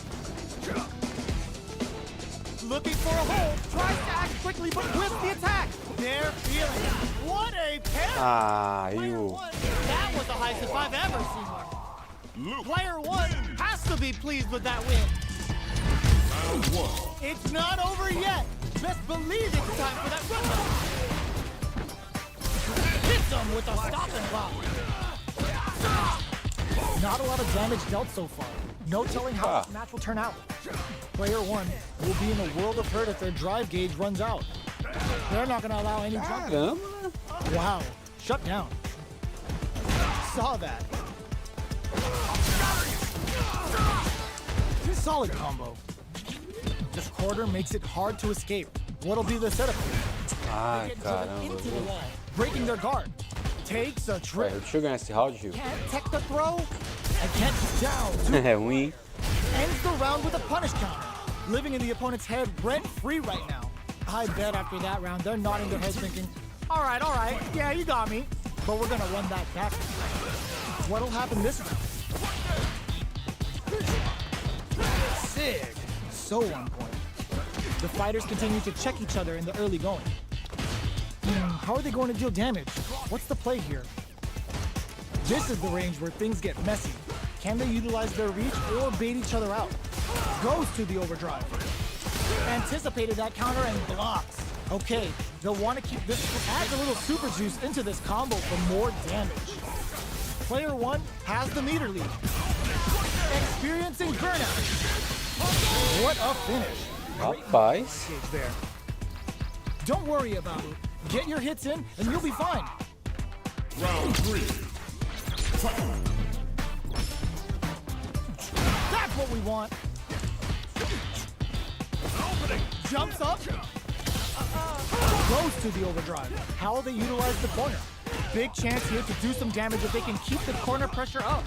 Looking for a hole. Tries to act quickly, but whiffs the attack. They're feeling it. What a pair. Ah, Player eu... one. That was the highest if I've ever seen one. Player one has to be pleased with that win. Round one. It's not over yet. Best believe it's time for that run. Hits him with a stop and pop. Not a lot of damage dealt so far. No telling how this match will turn out. Player one will be in a world of hurt if their drive gauge runs out. They're not going to allow any jump. Caramba. Wow. Shut down. Saw that. Solid combo. This quarter makes it hard to escape. What'll be the setup? Ai, Get driven caramba. into the wall, breaking their guard. Takes a Ué, trip. deixa eu ganhar esse round, Rio. Can't tech the throw. And can't down. É ruim. Ends the round with a punish counter. Living in the opponent's head rent-free right now. I bet after that round, they're nodding their heads thinking, all right, yeah, you got me. But we're gonna run that back. What'll happen this round? Sig. So on point. The fighters continue to check each other in the early going. How are they going to deal damage? What's the play here? This is the range where things get messy. Can they utilize their reach or bait each other out? Goes to the overdrive. Anticipated that counter and blocks. Okay, they'll want to keep this. Adds a little super juice into this combo for more damage. Player one has the meter lead. Experiencing burnout. What a finish. Rapaz. Gauge there. Don't worry about it. Get your hits in and you'll be fine. Round three. Fight. That's what we want. Jumps up. Goes to the overdrive. How will they utilize the corner? Big chance here to do some damage if they can keep the corner pressure up.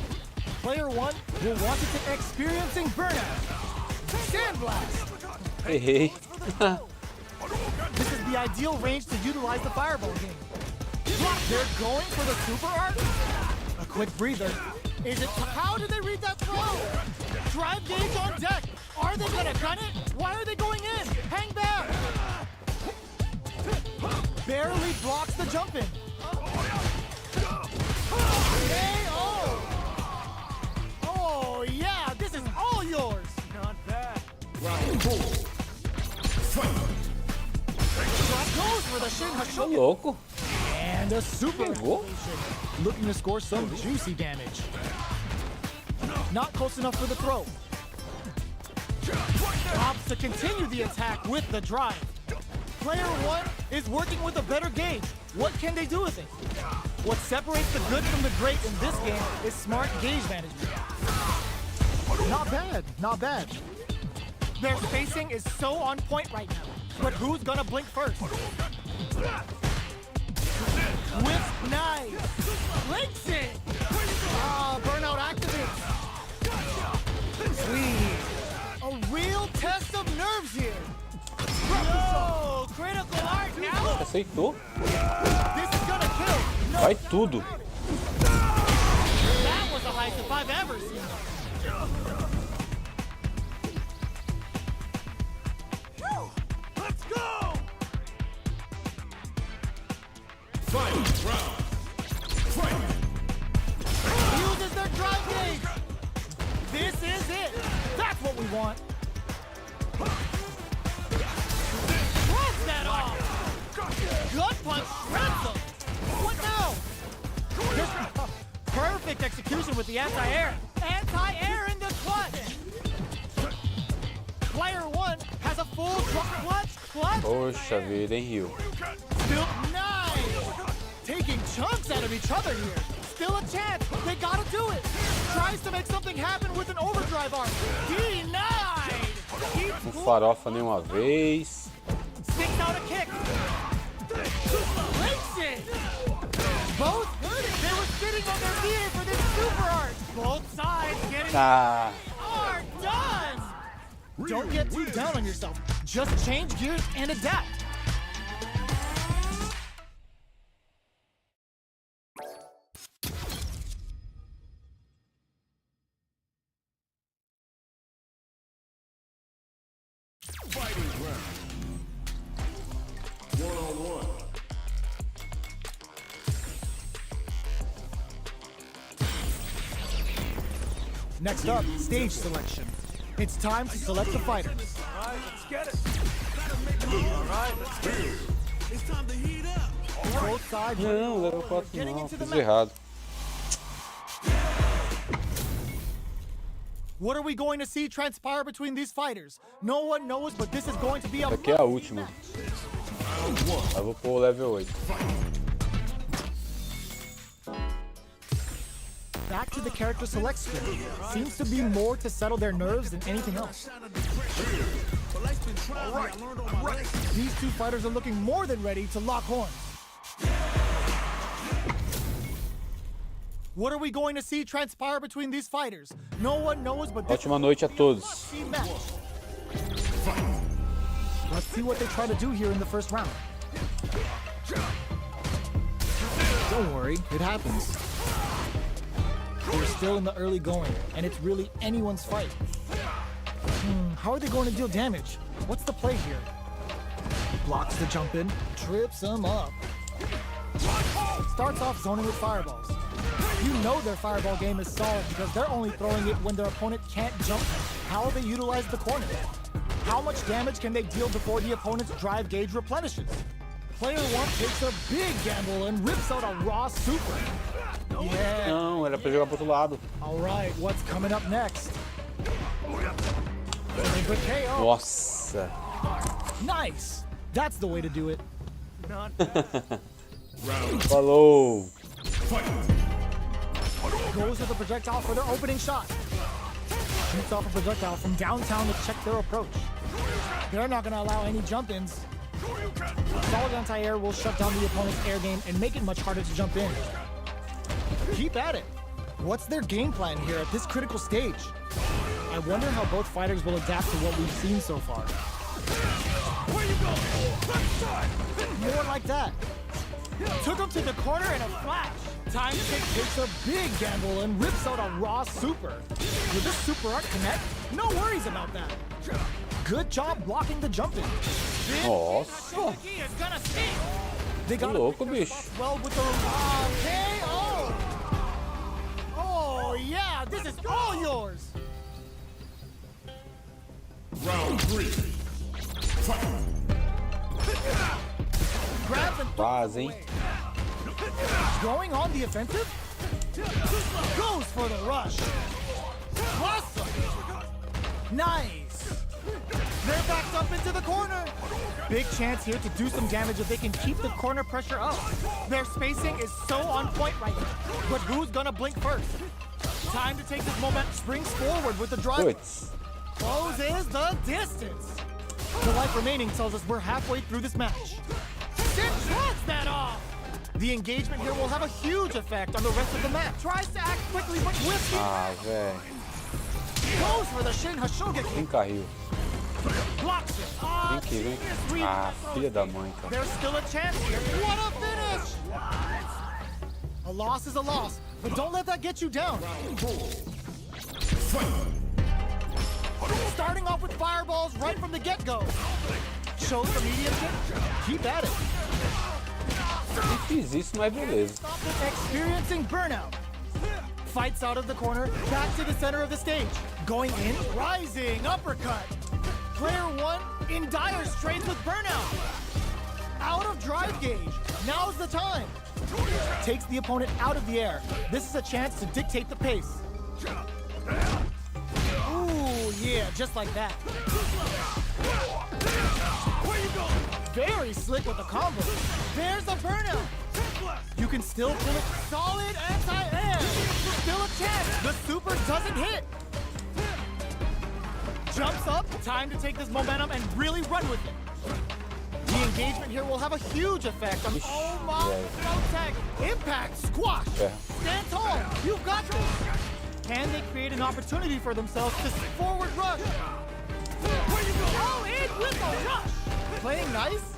Player one will want to take experiencing burnout. Sandblast. Errei. This is the ideal range to utilize the fireball game. They're going for the super art. A quick breather. Is it? How did they read that throw? Drive gauge on deck. Are they gonna gun it? Why are they going in? Hang back. Barely blocks the jump in. KO. Oh yeah, this is all yours. Not bad. Round four. Fight. Goes for the Shin Tô Hashogen. louco. And a super Pegou? activation. Looking to score some juicy damage. Not close enough for the throw. Opts to continue the attack with the drive. Player one is working with a better gauge. What can they do with it? What separates the good from the great in this game is smart gauge management. Not bad, not bad. Their spacing is so on point right now. But who's gonna blink first? Whip knife. Links it. Burnout activates. Sweet. A real test of nerves here. Yo, critical art now. Aceitou. This is gonna kill. No. Vai tudo. That was the highest if I've ever seen. Let's go! Fight. Round. Fight. Uses their drive gauge. This is it. That's what we want. Shreds that off. Gut punch shreds them. What now? Perfect execution with the anti-air. Anti-air in the clutch. Player one has a full clutch. Poxa vida, hein, Rio? Still nice. Taking chunks out of each other here. Still a chance. They gotta do it. Tries to make something happen with an overdrive arm. Denied. Não farofa nenhuma vez. Sticks out a kick. Breaks it. Both heard it. They were sitting on their gear for this super art. Both sides getting Ah, are done. Don't get too down on yourself. Just change gears and adapt. Fighting round. 1-on-1. Next up, stage selection. It's time to select the fighters. Alright, let's get it. Alright, let's get it. It's time to heat up. Both sides. não, level 4 Getting não, into the fiz match. errado. What are we going to see transpire between these fighters? No one knows, but this is going to be a Aqui é a última. Eu vou pôr o level 8. back to the character select screen. Seems to be more to settle their nerves than anything else. These two fighters are looking more than ready to lock horns. What are we going to see transpire between these fighters? No one knows, but this Ótima noite a todos. Let's see what they try to do here in the first round. Don't worry, it happens. We're still in the early going, and it's really anyone's fight. How are they going to deal damage? What's the play here? Blocks the jump in, trips him up. Starts off zoning with fireballs. You know their fireball game is solid because they're only throwing it when their opponent can't jump them. How will they utilize the corner? How much damage can they deal before the opponent's drive gauge replenishes? Player 1 takes a big gamble and rips out a raw super. Yeah. Não, era pra jogar pro outro lado. Alright, what's coming up next? Good KO. Nossa. Nice. That's the way to do it. Falou. Goes with a projectile for their opening shot. Shoots off a projectile from downtown to check their approach. They're not going to allow any jump-ins. Solid anti-air will shut down the opponent's air game and make it much harder to jump in. Keep at it. What's their game plan here at this critical stage? I wonder how both fighters will adapt to what we've seen so far. More like that. Took him to the corner in a flash. Time Kick takes a big gamble and rips out a raw super. Will this super art connect? No worries about that. Good job blocking the jump in. Nossa. They got Louco, bicho. well with the KO. Oh yeah, this is all yours. Round 3. Fight. Grabs and Quase, hein? going on the offensive. Goes for the rush. Awesome. Nice. They're backed up into the corner. Big chance here to do some damage if they can keep the corner pressure up. Their spacing is so on point right now. But who's gonna blink first? Time to take this moment. Springs forward with the drive. Puts. Closes the distance. The life remaining tells us we're halfway through this match. Shuts that off. The engagement here will have a huge effect on the rest of the match. Tries to act quickly, but whiffs. Ah, velho. Goes for the 𝐻𝐼𝐺𝐻𝐼𝐴. Quem caiu? Blocks it. Vem aqui, vem. Ah, filha da mãe, cara. There's still a chance here. What a finish! A loss is a loss, but don't let that get you down. Starting off with fireballs right from the get-go. Shows the medium kick. Keep at it. Nem fiz isso, mas beleza. Stop it, experiencing burnout. Fights out of the corner, back to the center of the stage. Going in, rising uppercut. Player 1 in dire straits with burnout. Out of drive gauge. Now's the time. Takes the opponent out of the air. This is a chance to dictate the pace. Ooh, yeah, just like that. Very slick with the combo. There's a burnout. You can still pull it. Solid anti-air. Still a chance. The super doesn't hit. Jumps up. Time to take this momentum and really run with it. The engagement here will have a huge effect on. Oh my! No tag. Impact. Squash. Yeah. Stand tall. You've got this. Can they create an opportunity for themselves to forward rush? All in with a rush. Playing nice.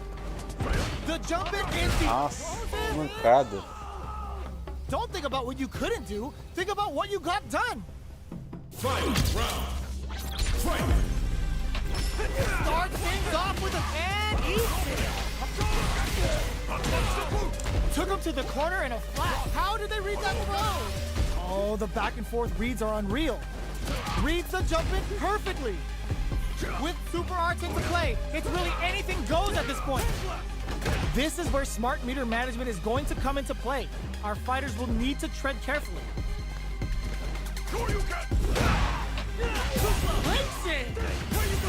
The jump in is the Nossa, mancada. Don't think about what you couldn't do. Think about what you got done. Fight round. Fight. Start things off with an easy. Took him to the corner in a flash. How did they read that throw? Oh, the back and forth reads are unreal. Reads the jump in perfectly. With super arts into play, it's really anything goes at this point. This is where smart meter management is going to come into play. Our fighters will need to tread carefully.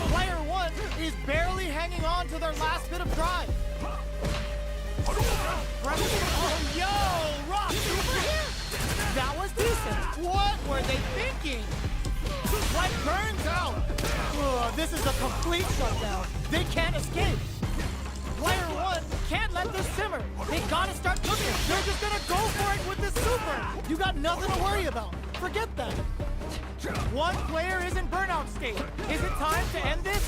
Player one is barely hanging on to their last bit of drive. Oh, yo, Rock super here. That was decent. What were they thinking? Like burns out. Ugh, this is a complete shutdown. They can't escape. Player one can't let this simmer. They gotta start cooking. They're just gonna go for it with this super. You got nothing to worry about. Forget that. One player is in burnout state. Is it time to end this?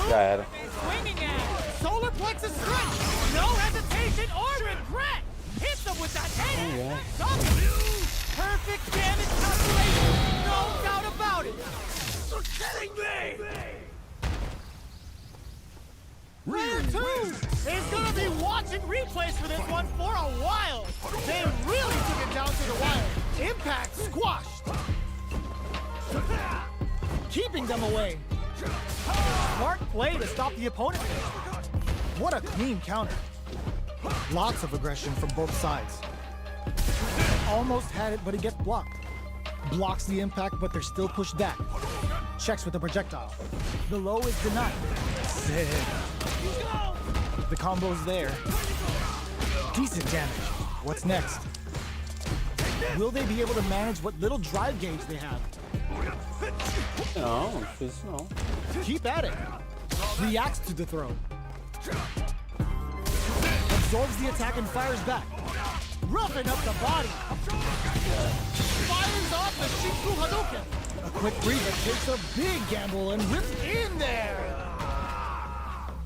Já era. Swinging at it. Solar plexus strike. No hesitation or regret. Hit them with that head. Perfect damage calculation. No doubt about it. You're kidding me. Player two is gonna be watching replays for this one for a while. They really took it down to the wire. Impact squashed. Keeping them away. Smart play to stop the opponent. What a clean counter. Lots of aggression from both sides. Almost had it, but it gets blocked. Blocks the impact, but they're still pushed back. Checks with the projectile. The low is denied. Sick. The combo's there. Decent damage. What's next? Will they be able to manage what little drive gauge they have? Não, não fiz isso não. Keep at it. Reacts to the throw. Absorbs the attack and fires back. Roughing up the body. Fires off the 𝗖𝗺𝗂𝗂 Hadouken. A quick breather takes a big gamble and rips in there.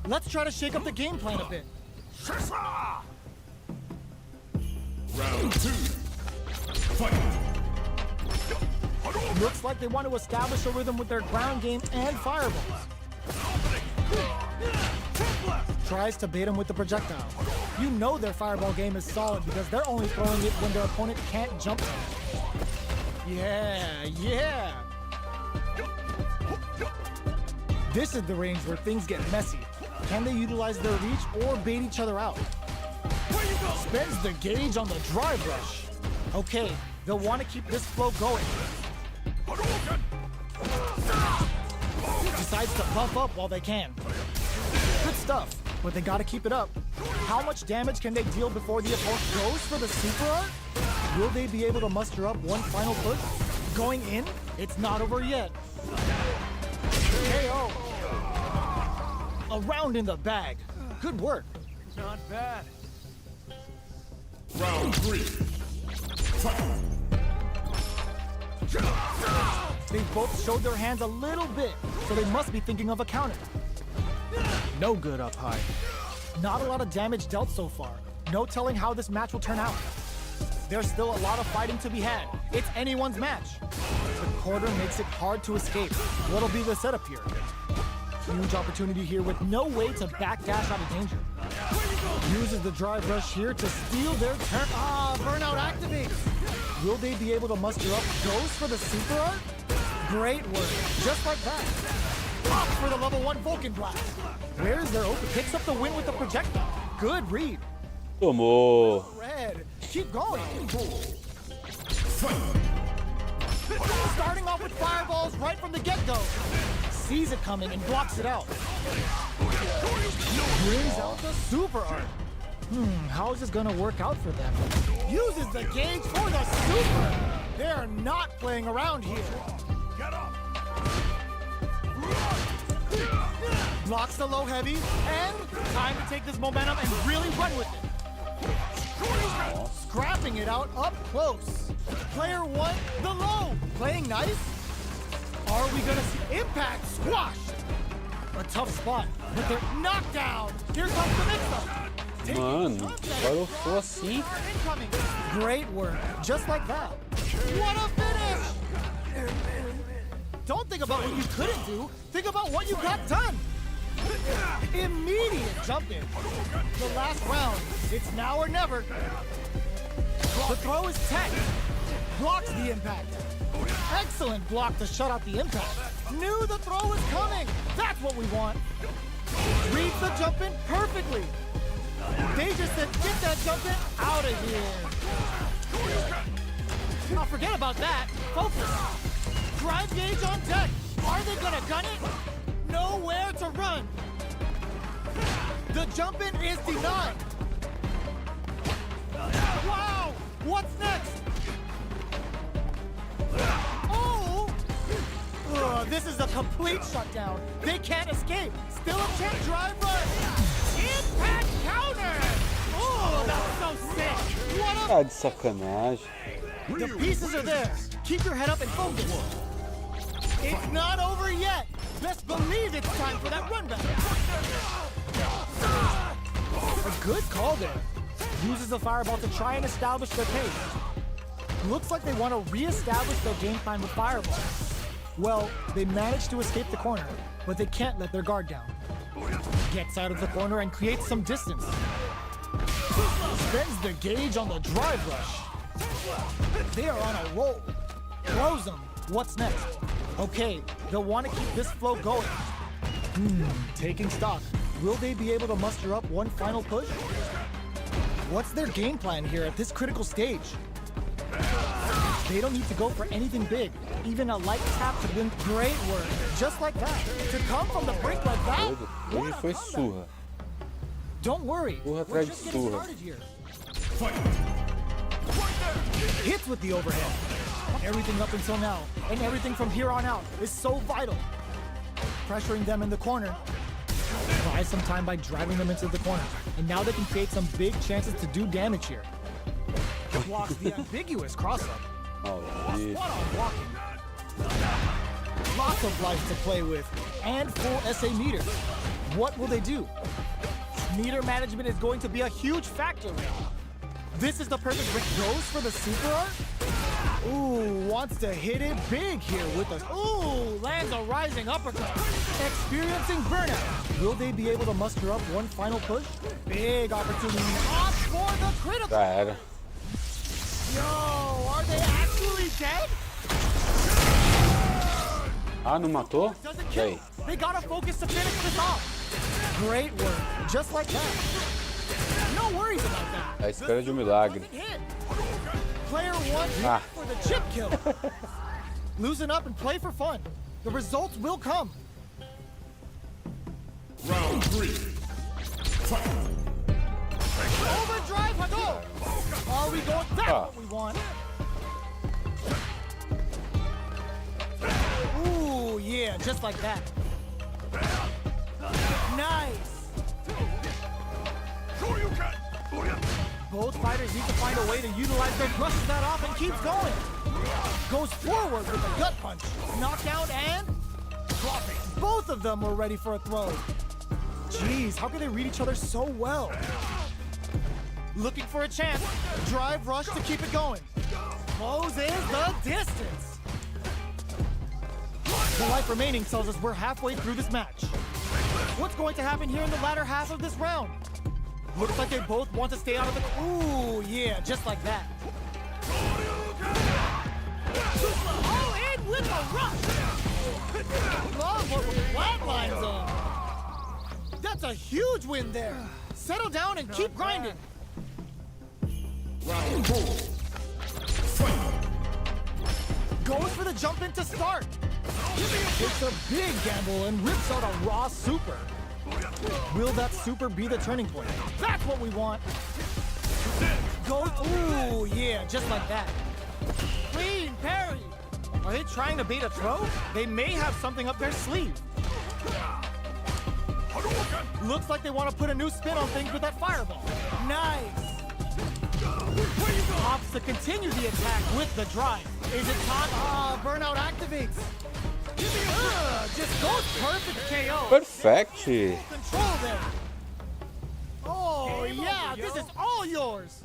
Let's try to shake up the game plan a bit. Round two. Fight. Looks like they want to establish a rhythm with their ground game and fireballs. Tries to bait him with the projectile. You know their fireball game is solid because they're only throwing it when their opponent can't jump to it. Yeah. This is the range where things get messy. Can they utilize their reach or bait each other out? Spends the gauge on the drive rush. Okay, they'll want to keep this flow going. Decides to buff up while they can. Good stuff, but they gotta keep it up. How much damage can they deal before the opponent goes for the super art? Will they be able to muster up one final push? Going in? It's not over yet. KO. A round in the bag. Good work. Not bad. Round three. Fight. They've both showed their hands a little bit, so they must be thinking of a counter. No good up high. Not a lot of damage dealt so far. No telling how this match will turn out. There's still a lot of fighting to be had. It's anyone's match. The quarter makes it hard to escape. What'll be the setup here? Huge opportunity here with no way to backdash out of danger. Uses the drive rush here to steal their turn. Burnout activates. Will they be able to muster up? Goes for the super art? Great work. Just like that. Off for the level 1 Vulcan Blast. Where's their open? Picks up the win with the projectile. Good read. Tomou. Red. Keep going. Starting off with fireballs right from the get-go. Sees it coming and blocks it out. Brings out the super art. How is this gonna work out for them? Uses the gauge for the super! They're not playing around here. Get up. Blocks the low heavy, and time to take this momentum and really run with it. Scrapping it out up close. Player one, the low, playing nice. Are we gonna see impact squashed? A tough spot, but they're knocked down. Here comes the mix-up. Mano, parou só assim. Incoming. Great work, just like that. What a finish! Don't think about what you couldn't do. Think about what you got done. Immediate jump in. The last round. It's now or never. The throw is tech. Blocks the impact. Excellent block to shut out the impact. Knew the throw was coming. That's what we want. Reads the jump in perfectly. They just said, get that jump in out of here. Now forget about that. Focus. Drive gauge on deck. Are they gonna gun it? Nowhere to run. The jump in is denied. Wow! What's next? Oh! This is a complete shutdown. They can't escape. Still a chance. Drive run. Impact counter. Oh, that's so sick. What a... Tá de sacanagem. The pieces are there. Keep your head up and focus. It's not over yet. Best believe it's time for that run back. A good call there. Uses the fireball to try and establish their pace. Looks like they want to re-establish their game plan with fireball. Well, they managed to escape the corner, but they can't let their guard down. Gets out of the corner and creates some distance. Spends the gauge on the drive rush. They are on a roll. Throws them. What's next? Okay, they'll want to keep this flow going. Taking stock. Will they be able to muster up one final push? What's their game plan here at this critical stage? They don't need to go for anything big. Even a light tap could win. Great work. Just like that. To come from the brink like that? Hoje foi surra. Don't worry. Surra We're atrás de just getting surra. started here. Hits with the overhead. Everything up until now, and everything from here on out, is so vital. Pressuring them in the corner. Buy some time by driving them into the corner. And now they can create some big chances to do damage here. Blocks the ambiguous cross-up. Maldito. Spot on blocking. Lots of life to play with, and full SA meter. What will they do? Meter management is going to be a huge factor. This is the perfect ring. Goes for the super art? Ooh, wants to hit it big here with us. Ooh, lands a rising uppercut. Experiencing burnout. Will they be able to muster up one final push? Big opportunity. Off for the critical. Já era. Yo, are they actually dead? Ah, não matou? Doesn't kill. Ei. They gotta focus to finish this off. Great work. Just like that. No worries about that. À espera de um milagre. Hit. Player one Ah. for the chip kill. Loosen up and play for fun. The results will come. Round 3. Fight. Overdrive Hadouken. Are we going? That's what we want. Ooh, yeah, just like that. Nice. Both fighters need to find a way to utilize their brushes that off and keeps going. Goes forward with a gut punch. Knockdown and dropping. Both of them were ready for a throw. Jeez, how can they read each other so well? Looking for a chance. Drive rush to keep it going. Closes the distance. The life remaining tells us we're halfway through this match. What's going to happen here in the latter half of this round? Looks like they both want to stay out of the... Ooh, yeah, just like that. Oh, in with a rush! Love what flatlines on. That's a huge win there. Settle down and keep grinding. Round 4. Fight. Goes for the jump in to start. Takes a big gamble and rips out a raw super. Will that super be the turning point? That's what we want. Go, ooh, yeah, just like that. Clean parry. Are they trying to bait a throw? They may have something up their sleeve. Looks like they want to put a new spin on things with that fireball. Nice. Opts to continue the attack with the drive. Is it time? Ah, burnout activates. Just goes perfect KO. Perfect. Control there. Oh yeah, this is all yours.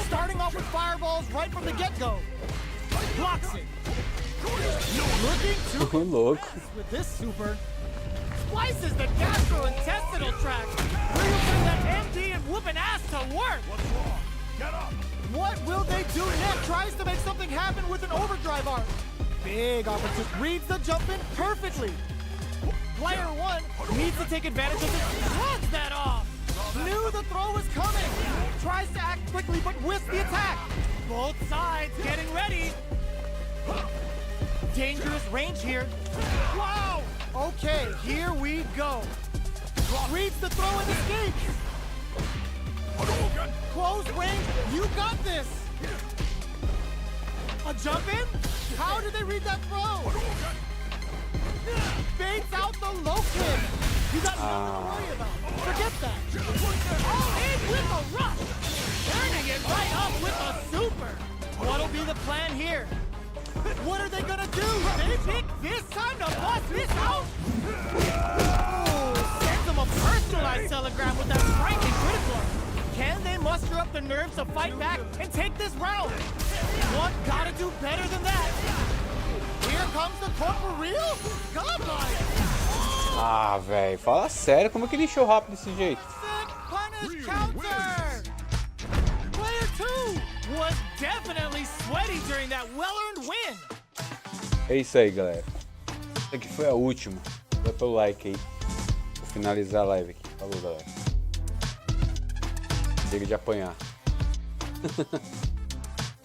Starting off with fireballs right from the get-go. Blocks it. Looking to Look. with this super. Slices the gastrointestinal tract. Really putting that MD and whooping ass to work. What's wrong? Get up! What will they do next? Tries to make something happen with an overdrive arc. Big opportunity. Reads the jump in perfectly. Player one needs to take advantage of this. Runs that off. Knew the throw was coming. Tries to act quickly, but whiffs the attack. Both sides getting ready. Dangerous range here. Wow. Okay, here we go. Reads the throw and escapes. Close range. You got this. A jump in? How did they read that throw? Baits out the low kick. You got nothing to worry about. Forget that. All in with a rush. Turning it right up with a super. What'll be the plan here? What are they gonna do? They pick this time to bust this out? Oh, sends them a personalized telegram with that striking critical. Can they muster up the nerves to fight back and take this round? One gotta do better than that. Here comes the corporeal. Godlike. Ah, velho, fala sério, como é que ele encheu rápido desse jeito? Punish counter. Player 2 was definitely sweaty during that well-earned win. É isso aí, galera. Essa aqui foi a última. Dá pelo like aí. Vou finalizar a live aqui. Falou, galera. Chega de apanhar.